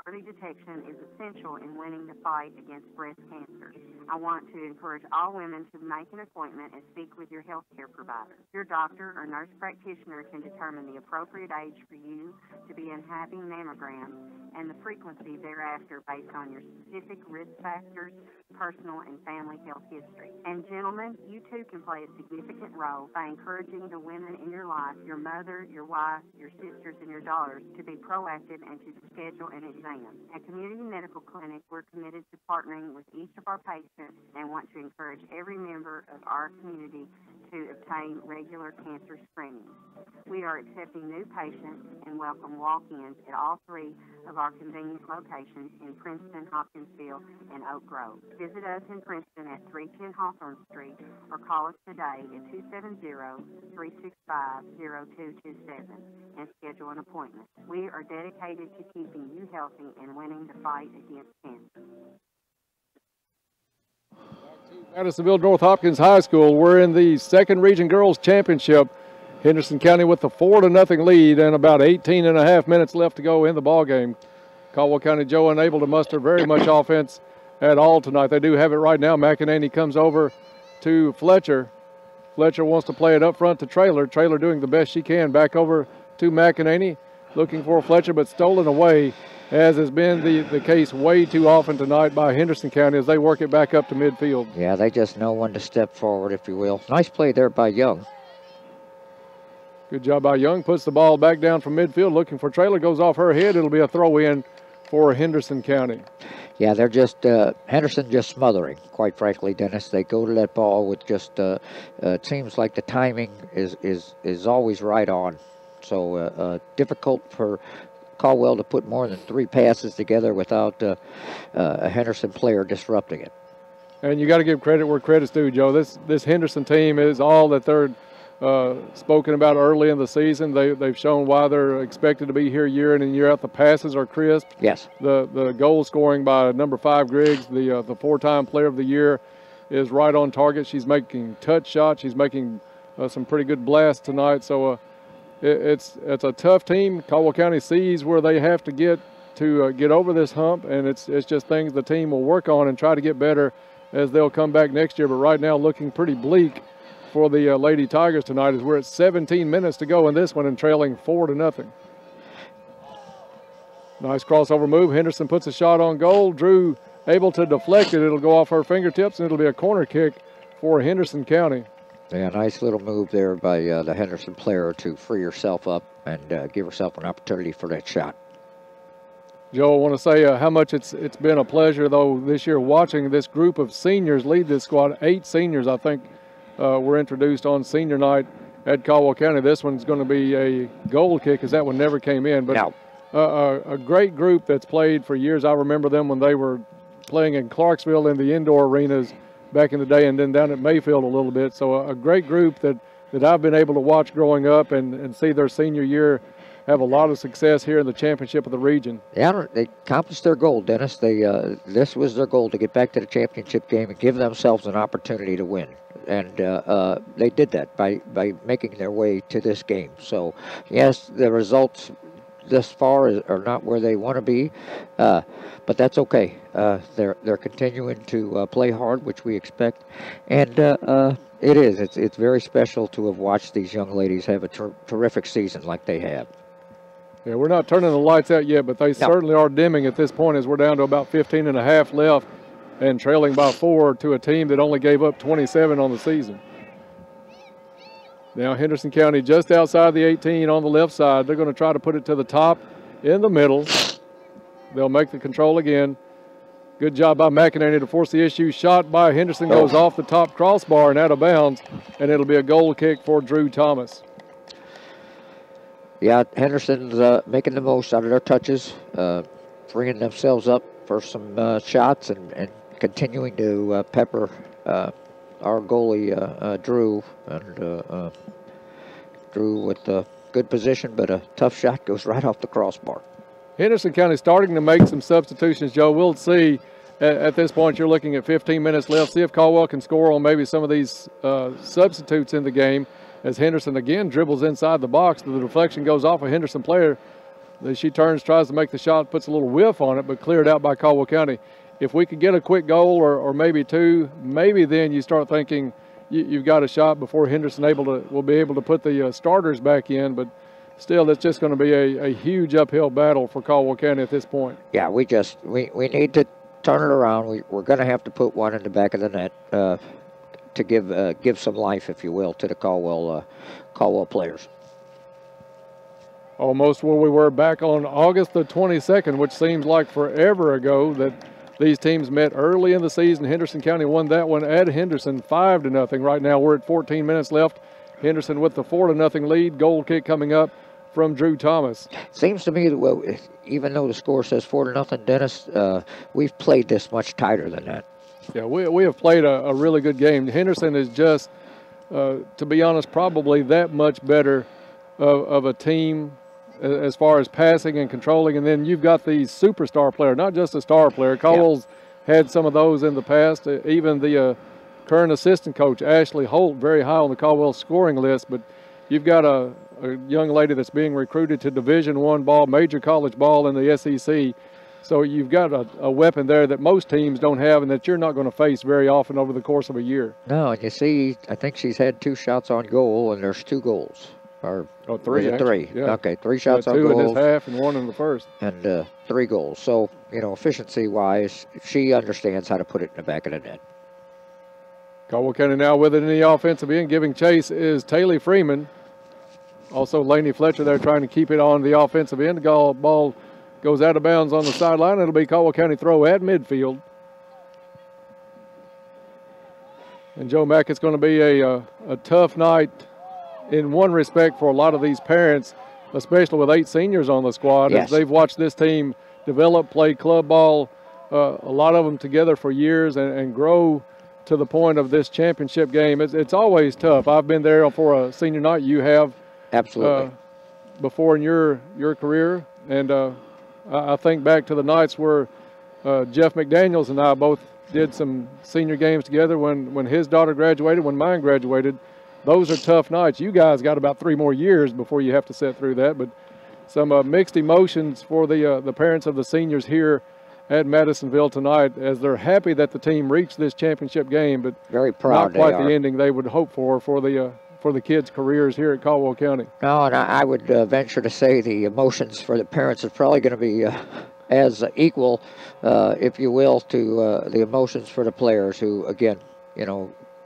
Early detection is essential in winning the fight against breast cancer. I want to encourage all women to make an appointment and speak with your health care provider. Your doctor or nurse practitioner can determine the appropriate age for you to begin having mammograms and the frequency thereafter based on your specific risk factors, personal and family health history. And gentlemen, you too can play a significant role by encouraging the women in your life, your mother, your wife, your sisters, and your daughters to be proactive and to schedule an exam. At Community Medical Clinic, we're committed to partnering with each of our patients and want to encourage every member of our community to obtain regular cancer screening. We are accepting new patients and welcome walk-ins at all 3 of our convenient locations in Princeton, Hopkinsville, and Oak Grove. Visit us in Princeton at 310 Hawthorne Street or call us today at 270-365-0227 and schedule an appointment. We are dedicated to keeping you healthy and winning the fight against cancer. Madisonville North Hopkins High School. We're in the second region girls championship. Henderson County with the 4-0 lead and about 18.5 minutes left to go in the ball game. Caldwell County, Joe, unable to muster very much offense at all tonight. They do have it right now. McEnany comes over to Fletcher. Fletcher wants to play it up front to Trailer. Trailer doing the best she can. Back over to McEnany, looking for Fletcher, but stolen away, as has been the case way too often tonight by Henderson County as they work it back up to midfield. Yeah, they just know when to step forward, if you will. Nice play there by Young. Good job by Young. Puts the ball back down from midfield, looking for Trailer. Goes off her head. It'll be a throw-in for Henderson County. Yeah, they're just Henderson just smothering, quite frankly, Dennis. They go to that ball with just it seems like the timing is always right on. So difficult for Caldwell to put more than 3 passes together without a Henderson player disrupting it. And you got to give credit where credit's due, Joe. This Henderson team is all that they're spoken about early in the season. They've shown why they're expected to be here year in and year out. The passes are crisp. Yes. The goal scoring by number 5 Griggs, the 4-time player of the year, is right on target. She's making touch shots. She's making some pretty good blasts tonight. So it's a tough team. Caldwell County sees where they have to get over this hump, and it's just things the team will work on and try to get better as they'll come back next year. But right now, looking pretty bleak for the Lady Tigers tonight as we're at 17 minutes to go in this one and trailing 4-0. Nice crossover move. Henderson puts a shot on goal. Drew able to deflect it. It'll go off her fingertips, and it'll be a corner kick for Henderson County. Yeah, nice little move there by the Henderson player to free herself up and give herself an opportunity for that shot. Joe, I want to say how much it's been a pleasure, though, this year watching this group of seniors lead this squad. 8 seniors, I think, were introduced on senior night at Caldwell County. This one's going to be a goal kick, as that one never came in. But no. A great group that's played for years. I remember them when they were playing in Clarksville in the indoor arenas back in the day, and then down at Mayfield a little bit. So a great group that I've been able to watch growing up and see their senior year have a lot of success here in the championship of the region. Yeah, they accomplished their goal, Dennis. This was their goal, to get back to the championship game and give themselves an opportunity to win. And they did that by making their way to this game. So, yes, the results this far are not where they want to be, but that's okay. They're continuing to play hard, which we expect, and it's very special to have watched these young ladies have a terrific season like they have. Yeah, we're not turning the lights out yet, but they certainly are dimming at this point as we're down to about 15.5 left and trailing by 4 to a team that only gave up 27 on the season. Now Henderson County just outside the 18 on the left side. They're going to try to put it to the top in the middle. They'll make the control again. Good job by McInerney to force the issue. Shot by Henderson goes off the top crossbar and out of bounds, and it'll be a goal kick for Drew Thomas. Yeah, Henderson's making the most out of their touches, bringing themselves up for some shots and continuing to pepper our goalie, Drew. And Drew with a good position, but a tough shot goes right off the crossbar. Henderson County starting to make some substitutions, Joe. We'll see. At this point, you're looking at 15 minutes left. See if Caldwell can score on maybe some of these substitutes in the game. As Henderson again dribbles inside the box, the deflection goes off a Henderson player. She turns, tries to make the shot, puts a little whiff on it, but cleared out by Caldwell County. If we could get a quick goal or maybe 2, maybe then you start thinking you've got a shot before Henderson will be able to put the starters back in. But still, it's just going to be a huge uphill battle for Caldwell County at this point. Yeah, we need to turn it around. We're going to have to put one in the back of the net to give some life, if you will, to the Caldwell players. Almost where we were back on August the 22nd, which seems like forever ago, that these teams met early in the season. Henderson County won that one at Henderson 5-0. Right now we're at 14 minutes left. Henderson with the 4-0 lead. Goal kick coming up from Drew Thomas. Seems to me that even though the score says 4-0, Dennis, we've played this much tighter than that. Yeah, we have played a really good game. Henderson is just, to be honest, probably that much better of a team as far as passing and controlling. And then you've got these superstar player, not just a star player. Caldwell's had some of those in the past. Even the current assistant coach, Ashley Holt, very high on the Caldwell scoring list. But you've got a young lady that's being recruited to Division I ball, major college ball in the SEC. So you've got a weapon there that most teams don't have and that you're not going to face very often over the course of a year. No, and you see, I think she's had 2 shots on goal, and there's 2 goals. Or 3. 3. Yeah. Okay, 3 shots on goal. 2 in this half and 1 in the first. And 3 goals. So, efficiency-wise, she understands how to put it in the back of the net. Caldwell County now with it in the offensive end. Giving chase is Taylor Freeman. Also, Laney Fletcher there trying to keep it on the offensive end. The ball goes out of bounds on the sideline. It'll be Caldwell County throw at midfield. And Joe Mack, it's going to be a tough night in one respect for a lot of these parents, especially with 8 seniors on the squad. Yes. As they've watched this team develop, play club ball, a lot of them together for years and grow to the point of this championship game. It's always tough. I've been there for a senior night. You have. Absolutely. Before in your career. And I think back to the nights where Jeff McDaniels and I both did some senior games together when his daughter graduated, when mine graduated. those are tough nights. You guys got about 3 more years before you have to sit through that, but some mixed emotions for the parents of the seniors here at Madisonville tonight, as they're happy that the team reached this championship game, but very proud. Not quite the ending they would hope for the kids' careers here at Caldwell County. No, and I would venture to say the emotions for the parents is probably going to be as equal, if you will, to the emotions for the players who, again,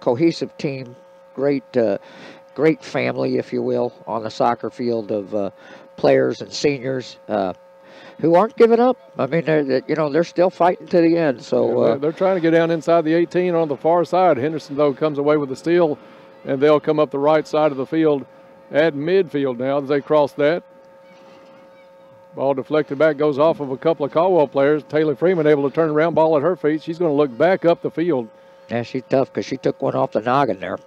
cohesive team, great family, if you will, on the soccer field of players and seniors who aren't giving up. I mean, they're still fighting to the end. So yeah, they're trying to get down inside the 18 on the far side. Henderson, though, comes away with the steal, and they'll come up the right side of the field at midfield now as they cross that. Ball deflected back, goes off of a couple of Caldwell players. Taylor Freeman able to turn around, ball at her feet. She's going to look back up the field. Yeah, she's tough because she took one off the noggin there.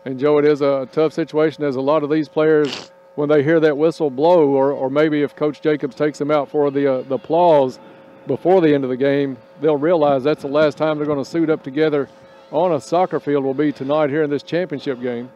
And, Joe, it is a tough situation as a lot of these players, when they hear that whistle blow, or maybe if Coach Jacobs takes them out for the applause before the end of the game, they'll realize that's the last time they're going to suit up together on a soccer field will be tonight here in this championship game.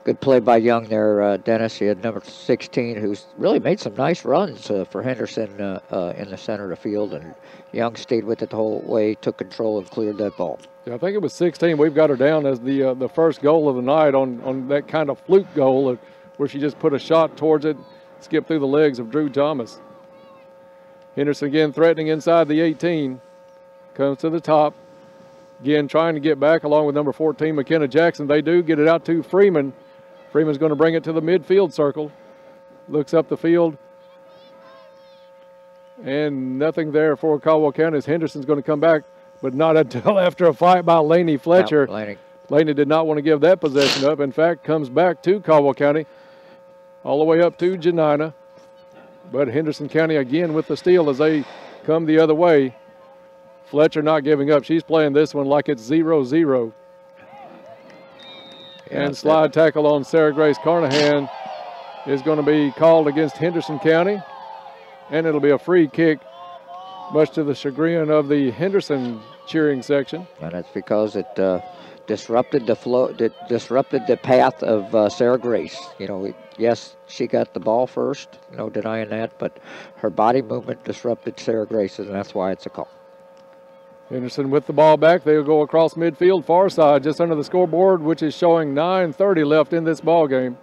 Good play by Young there, Dennis. He had number 16, who's really made some nice runs for Henderson in the center of the field, and Young stayed with it the whole way, took control and cleared that ball. Yeah, I think it was 16. We've got her down as the first goal of the night on that kind of fluke goal where she just put a shot towards it, skipped through the legs of Drew Thomas. Henderson again threatening inside the 18, comes to the top. Again, trying to get back along with number 14, McKenna Jackson. They do get it out to Freeman. Freeman's going to bring it to the midfield circle. Looks up the field. And nothing there for Caldwell County as Henderson's going to come back, but not until after a fight by Laney Fletcher. Laney did not want to give that possession up. In fact, comes back to Caldwell County, all the way up to Janina. But Henderson County again with the steal as they come the other way. Fletcher not giving up. She's playing this one like it's 0-0. And slide tackle on Sarah Grace Carnahan is going to be called against Henderson County. And it'll be a free kick, much to the chagrin of the Henderson cheering section. And that's because it disrupted the flow, disrupted the path of Sarah Grace. Yes, she got the ball first, no denying that, but her body movement disrupted Sarah Grace's, and that's why it's a call. Henderson with the ball back. They'll go across midfield, far side, just under the scoreboard, which is showing 9:30 left in this ball game.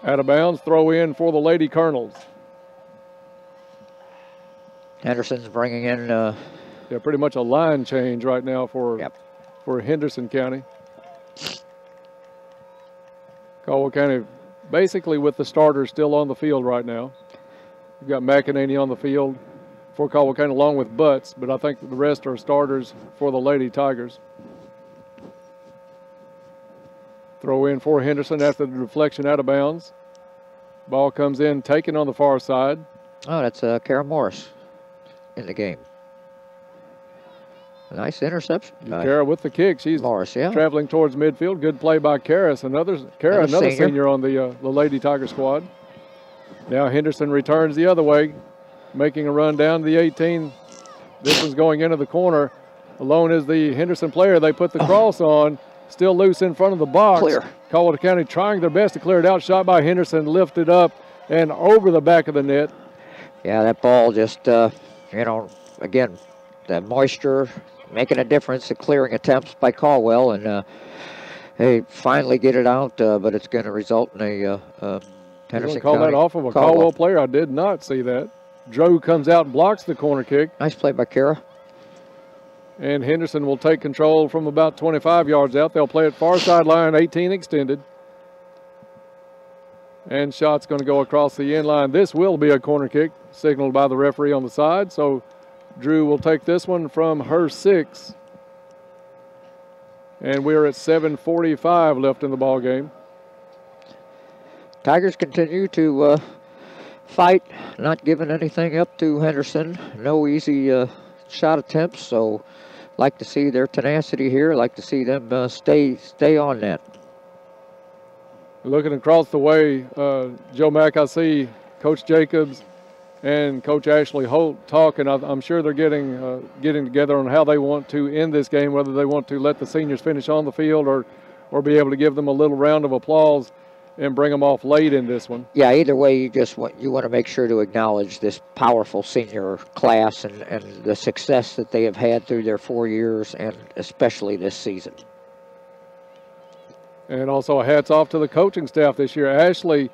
Out of bounds, throw in for the Lady Colonels. Henderson's bringing in... yeah, pretty much a line change right now for Henderson County. Caldwell County basically with the starters still on the field right now. You've got McEnany on the field for Caldwell County along with Butts, but I think the rest are starters for the Lady Tigers. Throw in for Henderson after the deflection out of bounds. Ball comes in, taken on the far side. Oh, that's Kara Morris in the game. A nice interception. Kara with the kick. She's Morris, traveling towards midfield. Good play by Kara. Another senior on the Lady Tiger squad. Now Henderson returns the other way, making a run down to the 18. This one's going into the corner. Alone is the Henderson player. They put the cross on. Still loose in front of the box. Clear. Caldwell County trying their best to clear it out. Shot by Henderson, lifted up and over the back of the net. Yeah, that ball just, again, the moisture making a difference. The clearing attempts by Caldwell, and they finally get it out, but it's going to result in a Henderson call County. That off of a Caldwell player. I did not see that. Drew comes out and blocks the corner kick. Nice play by Kara. And Henderson will take control from about 25 yards out. They'll play it far sideline, 18 extended. And shot's going to go across the end line. This will be a corner kick, signaled by the referee on the side. So Drew will take this one from her 6. And we're at 7:45 left in the ball game. Tigers continue to fight, not giving anything up to Henderson. No easy shot attempts, so like to see their tenacity here. Like to see them stay on that. Looking across the way, Joe Mack, I see Coach Jacobs and Coach Ashley Holt talk, and I'm sure they're getting together on how they want to end this game, whether they want to let the seniors finish on the field or be able to give them a little round of applause and bring them off late in this one. Yeah, either way, you want to make sure to acknowledge this powerful senior class and the success that they have had through their 4 years, and especially this season. And also hats off to the coaching staff this year. Ashley,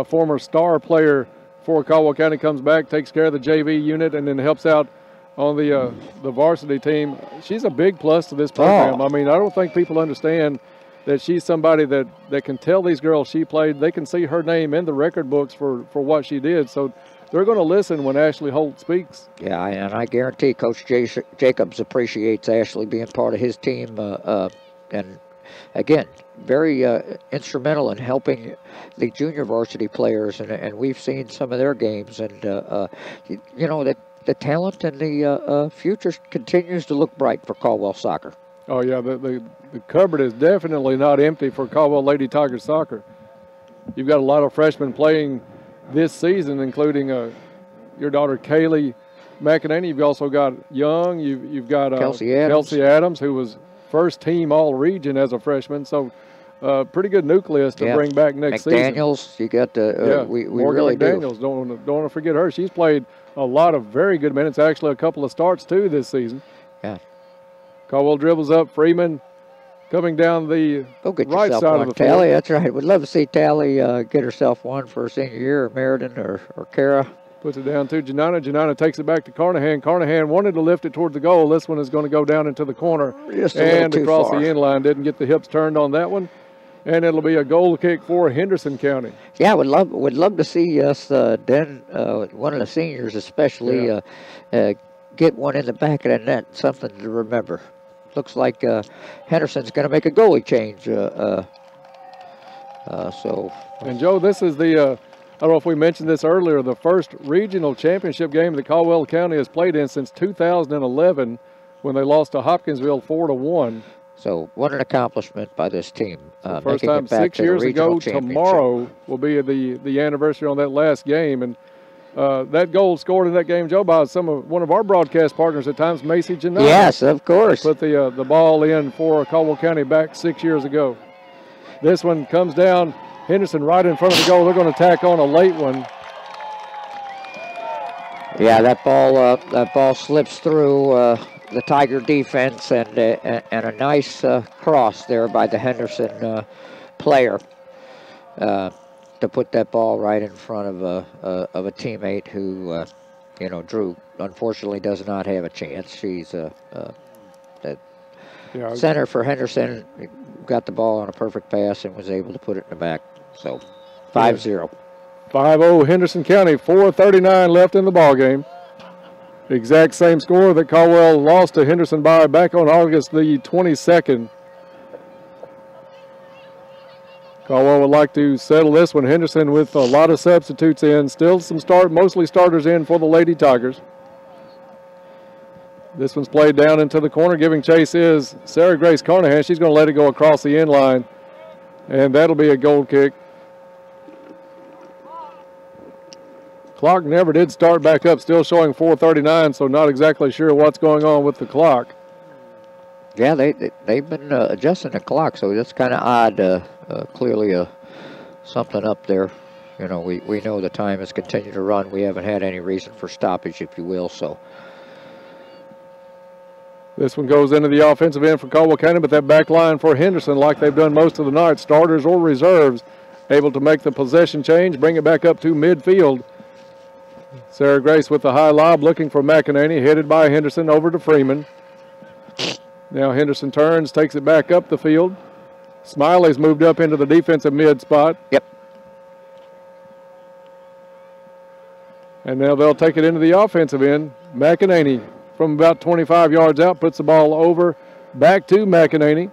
former star player for Caldwell County, comes back, takes care of the JV unit, and then helps out on the varsity team. She's a big plus to this program. I mean, I don't think people understand that she's somebody that can tell these girls she played. They can see her name in the record books for what she did. So they're going to listen when Ashley Holt speaks. Yeah, and I guarantee Coach Jacobs appreciates Ashley being part of his team. And again, very instrumental in helping the junior varsity players. And we've seen some of their games. And, you know, that the talent and the future continues to look bright for Caldwell soccer. Oh, yeah, the cupboard is definitely not empty for Caldwell Lady Tigers soccer. You've got a lot of freshmen playing this season, including your daughter Kaylee McEnany. You've also got Young. You've got Kelsey Adams, who was first team all-region as a freshman. So pretty good nucleus to bring back next season. McDaniels, you got the we really McDaniels. Don't want to forget her. She's played a lot of very good minutes, actually a couple of starts too this season. Yeah. Caldwell dribbles up. Freeman coming down the right side of the field. Tally, that's right. We'd love to see Tally get herself one for her senior year, or Meriden or Kara. Puts it down to Janina. Janina takes it back to Carnahan. Carnahan wanted to lift it towards the goal. This one is going to go down into the corner and across the end line. Didn't get the hips turned on that one. And it'll be a goal kick for Henderson County. Yeah, would love to see us, one of the seniors especially, get one in the back of the net. Something to remember. Looks like Henderson's going to make a goalie change. And Joe, this is the I don't know if we mentioned this earlier, the first regional championship game that Caldwell County has played in since 2011, when they lost to Hopkinsville 4-1. So what an accomplishment by this team. First time 6 years ago. Tomorrow will be the anniversary on that last game, and that goal scored in that game, Joe, by one of our broadcast partners at times, Macy Janine. Yes, of course. Put the ball in for Caldwell County back 6 years ago. This one comes down. Henderson right in front of the goal. They're going to tack on a late one. Yeah, that ball slips through the Tiger defense, and a nice cross there by the Henderson player to put that ball right in front of a teammate who, Drew, unfortunately does not have a chance. She's the center for Henderson, got the ball on a perfect pass and was able to put it in the back. So 5-0. 5-0 Henderson County, 4:39 left in the ball game. The exact same score that Caldwell lost to Henderson by back on August the 22nd. Caldwell would like to settle this one. Henderson with a lot of substitutes in. Still mostly starters in for the Lady Tigers. This one's played down into the corner. Giving chase is Sarah Grace Carnahan. She's going to let it go across the end line, and that'll be a goal kick. Clock never did start back up, still showing 4:39, so not exactly sure what's going on with the clock. Yeah, they've been adjusting the clock, so that's kind of odd. Clearly something up there. We know the time has continued to run. We haven't had any reason for stoppage, if you will, so. This one goes into the offensive end for Caldwell County, but that back line for Henderson, like they've done most of the night, starters or reserves, able to make the possession change, bring it back up to midfield. Sarah Grace with the high lob, looking for McEnany, headed by Henderson over to Freeman. Now Henderson turns, takes it back up the field. Smiley's moved up into the defensive mid spot. Yep. And now they'll take it into the offensive end. McEnany from about 25 yards out puts the ball over, back to McEnany.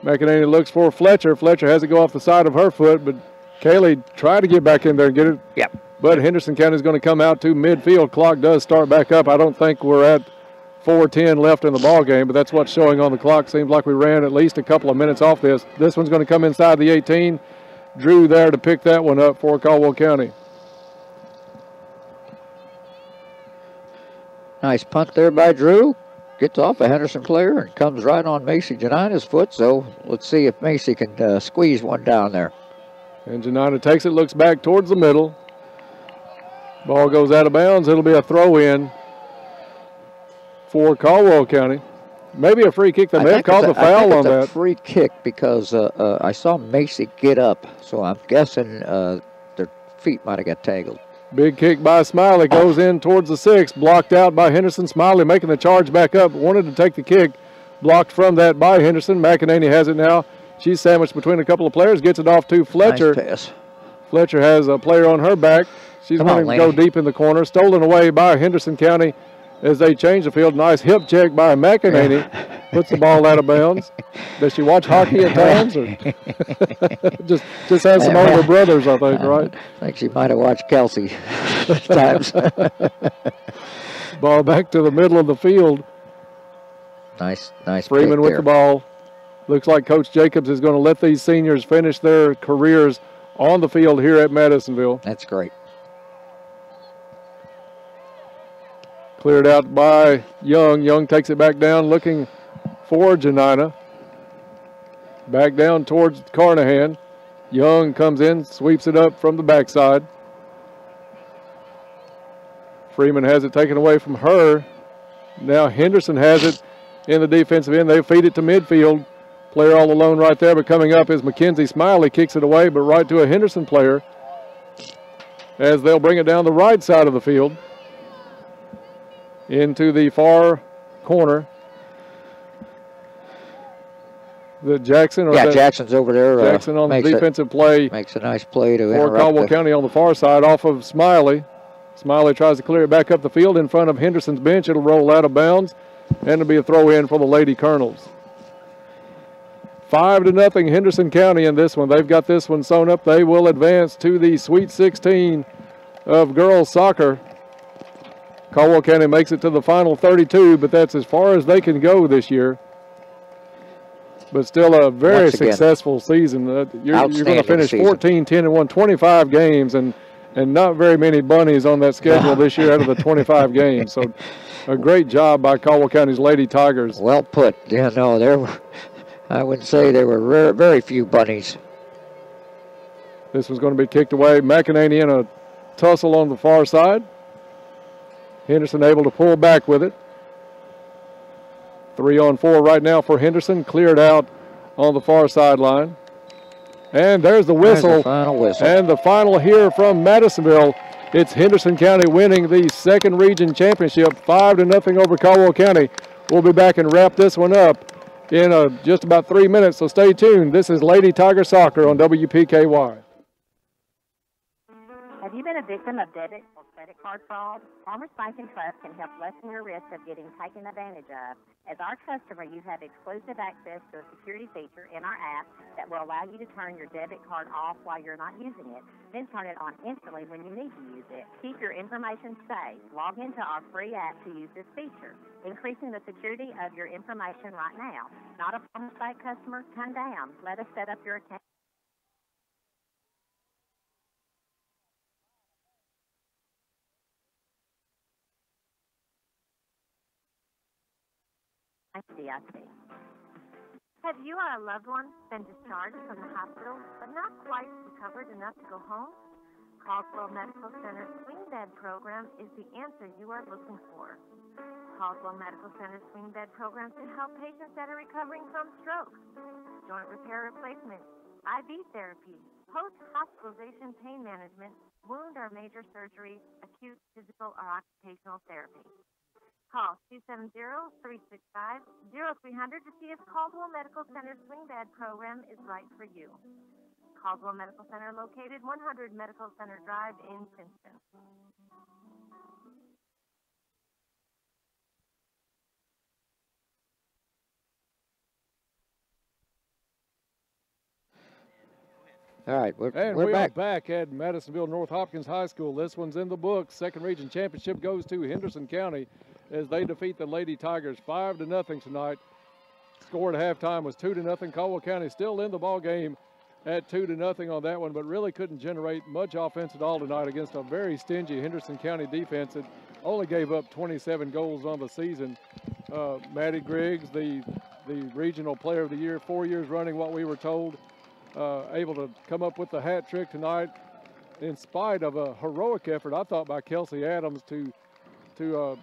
McEnany looks for Fletcher. Fletcher has it go off the side of her foot, but Kaylee tried to get back in there and get it. Yep. But Henderson County is going to come out to midfield. Clock does start back up. I don't think we're at 4:10 left in the ball game, but that's what's showing on the clock. Seems like we ran at least a couple of minutes off this. This one's going to come inside the 18. Drew there to pick that one up for Caldwell County. Nice punt there by Drew. Gets off a Henderson player and comes right on Macy Janina's foot. So let's see if Macy can squeeze one down there. And Janina takes it, looks back towards the middle. Ball goes out of bounds. It'll be a throw-in for Caldwell County. Maybe a free kick. They may have called the foul on that. I think it's a free kick because I saw Macy get up. So I'm guessing their feet might have got tangled. Big kick by Smiley, goes in towards the 6, blocked out by Henderson. Smiley making the charge back up, wanted to take the kick, blocked from that by Henderson. McEnany has it now. She's sandwiched between a couple of players, gets it off to Fletcher. Nice pass. Fletcher has a player on her back. She's going to go deep in the corner. Stolen away by Henderson County as they change the field. Nice hip check by McEnany. Puts the ball out of bounds. Does she watch hockey at times? Or just has some older brothers, I think, right? I think she might have watched Kelsey at times. Ball back to the middle of the field. Nice Freeman with the ball. Looks like Coach Jacobs is going to let these seniors finish their careers on the field here at Madisonville. That's great. Cleared out by Young. Young takes it back down, looking for Janina. Back down towards Carnahan. Young comes in, sweeps it up from the backside. Freeman has it taken away from her. Now Henderson has it in the defensive end. They feed it to midfield. Player all alone right there, but coming up is Mackenzie Smiley. Kicks it away, but right to a Henderson player as they'll bring it down the right side of the field into the far corner. Jackson? Or Jackson's over there. Jackson on the defensive play. Makes a nice play to for Caldwell County on the far side off of Smiley. Smiley tries to clear it back up the field in front of Henderson's bench. It'll roll out of bounds, and it'll be a throw-in for the Lady Colonels. 5-0 Henderson County in this one. They've got this one sewn up. They will advance to the Sweet 16 of girls soccer. Caldwell County makes it to the final 32, but that's as far as they can go this year. But still a very successful season. You're going to finish 14-10-1, 25 games, and not very many bunnies on that schedule this year out of the 25 games. So a great job by Caldwell County's Lady Tigers. Well put. Yeah, no, I would say there were very few bunnies. This was going to be kicked away. McEnany in a tussle on the far side. Henderson able to pull back with it. 3-on-4 right now for Henderson. Cleared out on the far sideline. And there's the whistle. There's the final whistle. And the final here from Madisonville. It's Henderson County winning the second region championship 5-0 over Caldwell County. We'll be back and wrap this one up in just about 3 minutes, so stay tuned. This is Lady Tiger Soccer on WPKY. Have you been a victim of debit or credit card fraud? Farmers Bank and Trust can help lessen your risk of getting taken advantage of. As our customer, you have exclusive access to a security feature in our app that will allow you to turn your debit card off while you're not using it, then turn it on instantly when you need to use it. Keep your information safe. Log into our free app to use this feature, increasing the security of your information right now. Not a Farmers Bank customer? Come down. Let us set up your account. I see. Have you or a loved one been discharged from the hospital but not quite recovered enough to go home? Caldwell Medical Center's Swing Bed Program is the answer you are looking for. Caldwell Medical Center's Swing Bed Program can help patients that are recovering from stroke, joint repair replacement, IV therapy, post-hospitalization pain management, wound or major surgery, acute physical or occupational therapy. Call 270-365-0300 to see if Caldwell Medical Center's Swing Bed Program is right for you. Caldwell Medical Center, located 100 Medical Center Drive in Princeton. All right, we're back at Madisonville North Hopkins High School. This one's in the books. Second region championship goes to Henderson County as they defeat the Lady Tigers 5-0 tonight. Score at halftime was 2-0. Caldwell County still in the ball game at 2-0 on that one, but really couldn't generate much offense at all tonight against a very stingy Henderson County defense that only gave up 27 goals on the season. Maddie Griggs, the regional player of the year, 4 years running, what we were told, able to come up with the hat trick tonight in spite of a heroic effort, I thought, by Kelsey Adams to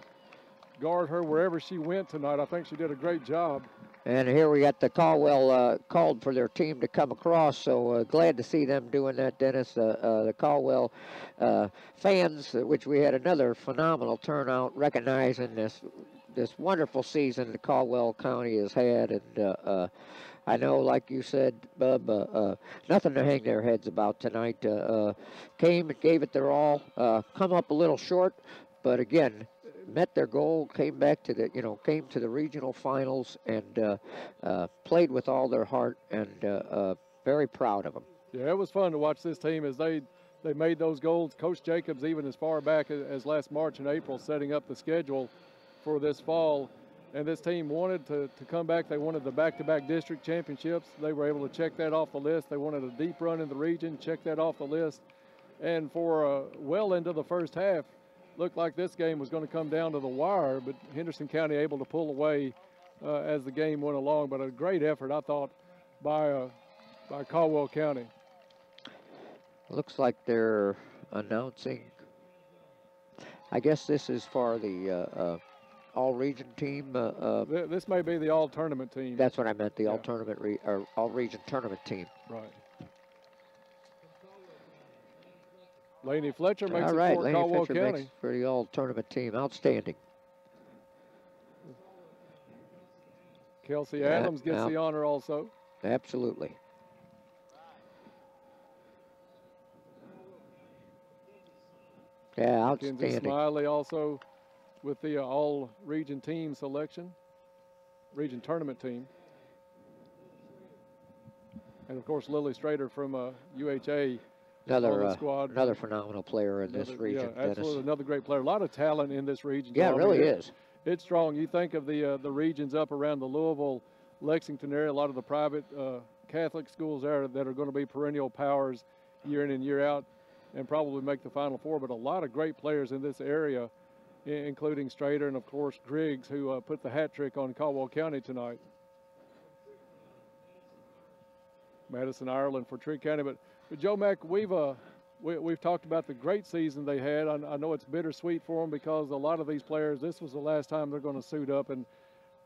guard her wherever she went tonight. I think she did a great job. And here we got the Caldwell called for their team to come across, so glad to see them doing that, Dennis. The Caldwell fans, which we had another phenomenal turnout, recognizing this wonderful season that Caldwell County has had. And I know, like you said, Bub, nothing to hang their heads about tonight. Came and gave it their all, come up a little short, but again, met their goal, came back to came to the regional finals, and played with all their heart, and very proud of them. Yeah, it was fun to watch this team as they made those goals. Coach Jacobs, even as far back as last March and April, setting up the schedule for this fall. And this team wanted to come back. They wanted the back-to-back district championships. They were able to check that off the list. They wanted a deep run in the region, check that off the list. And for well into the first half, looked like this game was going to come down to the wire, but Henderson County able to pull away as the game went along. But a great effort, I thought, by Caldwell County. Looks like they're announcing, I guess this is for the all-region team. This may be the all-tournament team. That's what I meant, the all-tournament or all-region tournament team. Right. Laney Fletcher makes all it right, for Laney Caldwell Fletcher County. Makes for the all-tournament team. Outstanding. Kelsey Adams gets the honor also. Absolutely. Yeah, outstanding. Kenzie Smiley also with the all-region team selection, region tournament team. And, of course, Lily Strader from UHA. Another phenomenal player in this region. Yeah, absolutely. Dennis. Another great player. A lot of talent in this region. Yeah, it really is. It's strong. You think of the regions up around the Louisville, Lexington area, a lot of the private Catholic schools there that are going to be perennial powers year in and year out and probably make the Final Four. But a lot of great players in this area, including Strader and, of course, Griggs, who put the hat trick on Caldwell County tonight. Madison, Ireland for Tree County. But Joe Mack, we've talked about the great season they had. I know it's bittersweet for them because a lot of these players, this was the last time they're going to suit up, and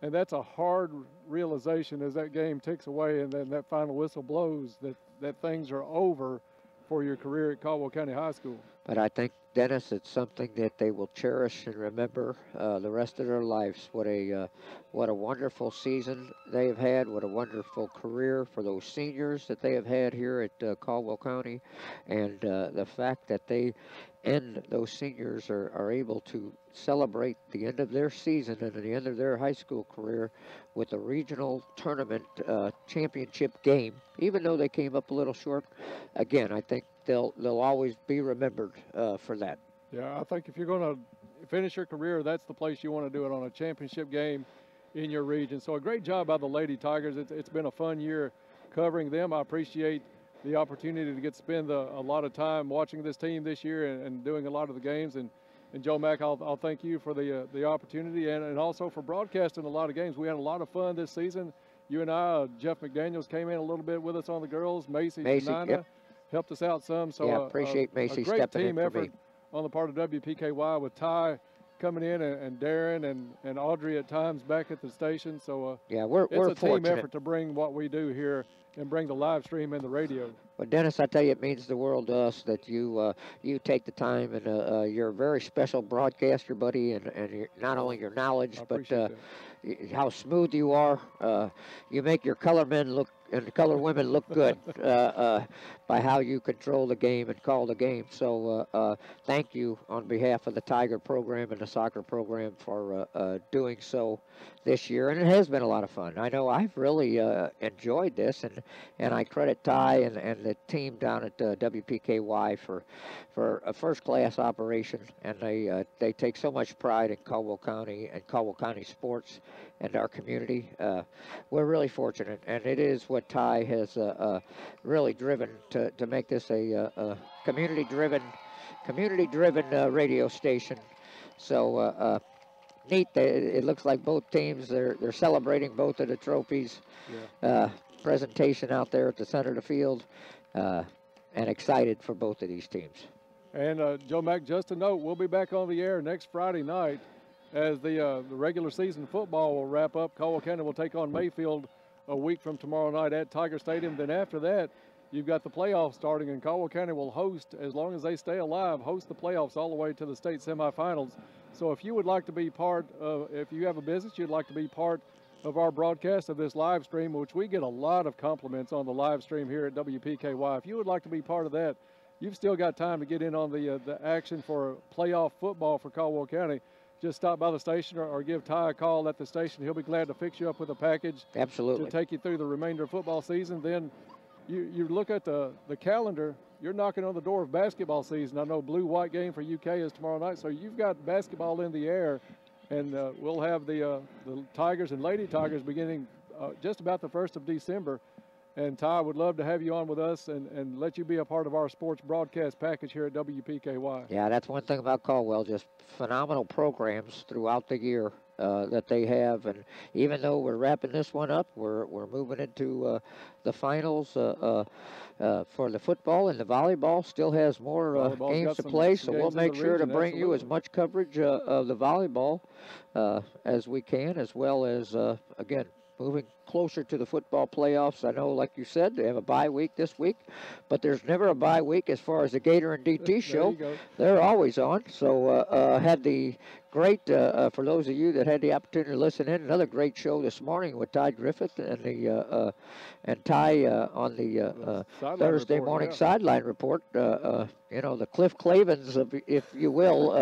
that's a hard realization as that game ticks away and then that final whistle blows that things are over for your career at Caldwell County High School. But I think, Dennis, it's something that they will cherish and remember the rest of their lives. What a wonderful season they have had. What a wonderful career for those seniors that they have had here at Caldwell County. And the fact that they and those seniors are able to celebrate the end of their season and the end of their high school career with a regional tournament championship game, even though they came up a little short. Again, I think they'll always be remembered for that. Yeah, I think if you're going to finish your career, that's the place you want to do it, on a championship game in your region. So a great job by the Lady Tigers. It's been a fun year covering them. I appreciate the opportunity to get to spend a lot of time watching this team this year and doing a lot of the games. And Joe Mack, I'll thank you for the opportunity and also for broadcasting a lot of games. We had a lot of fun this season. You and I, Jeff McDaniels came in a little bit with us on the girls. Macy Nina, yep. Helped us out some. So yeah, appreciate Macy a great stepping team in for effort me on the part of WPKY with Ty coming in and Darren and Audrey at times back at the station. So yeah, we're it's a fortunate. team effort to bring what we do here and bring the live stream and the radio. Well, Dennis, I tell you, it means the world to us that you take the time, and you're a very special broadcaster, buddy, and not only your knowledge, but how smooth you are. You make your color men look and color women look good by how you control the game and call the game. So thank you on behalf of the Tiger program and the soccer program for doing so this year. And it has been a lot of fun. I know I've really enjoyed this, and I credit Ty and the team down at WPKY for a first-class operation. And they take so much pride in Caldwell County and Caldwell County sports and our community. We're really fortunate, and it is what Ty has really driven to make this a community-driven radio station. So neat. It looks like both teams they're celebrating both of the trophies. Yeah. Presentation out there at the center of the field, and excited for both of these teams. And Joe Mack, just a note, we'll be back on the air next Friday night as the regular season football will wrap up. Caldwell County will take on Mayfield a week from tomorrow night at Tiger Stadium. Then after that, you've got the playoffs starting, and Caldwell County will host, as long as they stay alive, host the playoffs all the way to the state semifinals. So if you would like to be part of, if you have a business, you'd like to be part of our broadcast of this live stream, which we get a lot of compliments on the live stream here at WPKY. If you would like to be part of that, you've still got time to get in on the action for playoff football for Caldwell County. Just stop by the station or give Ty a call at the station. He'll be glad to fix you up with a package. Absolutely. To take you through the remainder of football season. Then you look at the calendar, you're knocking on the door of basketball season. I know blue-white game for UK is tomorrow night, so you've got basketball in the air. And we'll have the Tigers and Lady Tigers beginning just about the 1st of December. And Ty, would love to have you on with us and let you be a part of our sports broadcast package here at WPKY. Yeah, that's one thing about Caldwell, just phenomenal programs throughout the year that they have. And even though we're wrapping this one up, we're moving into the finals for the football, and the volleyball still has more games to play. So we'll make sure to bring you as much coverage of the volleyball as we can, as well as, again, moving closer to the football playoffs. I know, like you said, they have a bye week this week, but there's never a bye week as far as the Gator and DT show. They're always on. So had the great, for those of you that had the opportunity to listen in, another great show this morning with Ty Griffith and the and Ty on the Thursday morning sideline report. You know, the Cliff Clavins, of, if you will,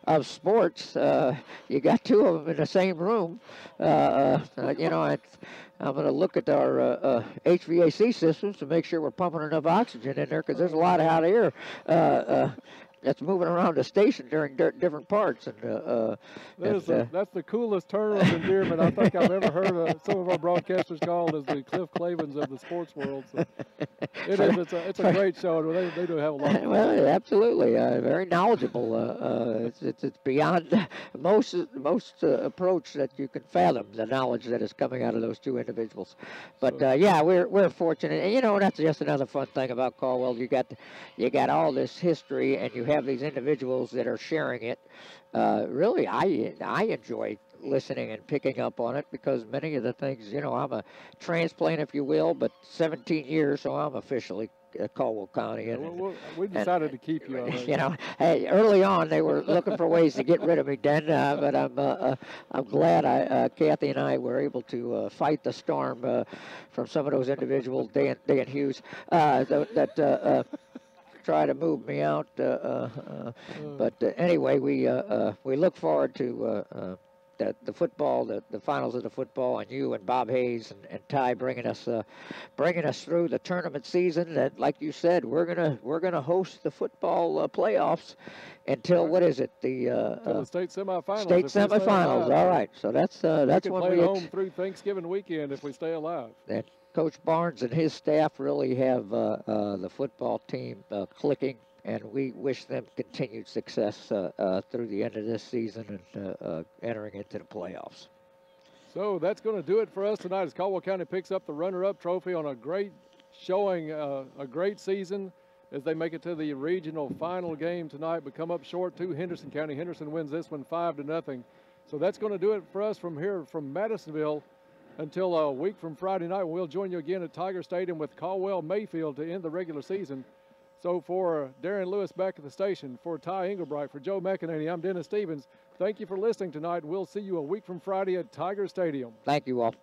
of sports. You got two of them in the same room. You know, I'm going to look at our HVAC systems to make sure we're pumping enough oxygen in there, because there's a lot of hot air that's moving around the station during different parts. And that's the coolest term of endearment I think I've ever heard some of our broadcasters called as the Cliff Clavins of the sports world. So it's a great show. They do have a lot of fun. Well, absolutely. Very knowledgeable. It's beyond most approach that you can fathom, the knowledge that is coming out of those two individuals. But yeah, we're fortunate. And, you know, that's just another fun thing about Caldwell. You got all this history, and you have these individuals that are sharing it. Really, I enjoy listening and picking up on it, because many of the things, you know, I'm a transplant, if you will, but 17 years, so I'm officially Caldwell County. And, we decided to keep you on. You know, hey, early on they were looking for ways to get rid of me, Den, but I'm glad Kathy and I were able to fight the storm from some of those individuals, Dan Hughes, that try to move me out. But anyway, we look forward to the football, the finals of the football, and you and Bob Hayes and Ty bringing us through the tournament season. That, like you said, we're gonna host the football playoffs until what is it? The state semifinals. State semifinals. All right. So that's when we play home through Thanksgiving weekend if we stay alive. That Coach Barnes and his staff really have the football team clicking. And we wish them continued success through the end of this season and entering into the playoffs. So that's going to do it for us tonight as Caldwell County picks up the runner-up trophy on a great showing, a great season as they make it to the regional final game tonight, but come up short to Henderson County. Henderson wins this one 5-0. So that's going to do it for us from here from Madisonville until a week from Friday night, when we'll join you again at Tiger Stadium with Caldwell Mayfield to end the regular season. So for Darren Lewis back at the station, for Ty Englebright, for Joe McEnany, I'm Dennis Stevens. Thank you for listening tonight. We'll see you a week from Friday at Tiger Stadium. Thank you all.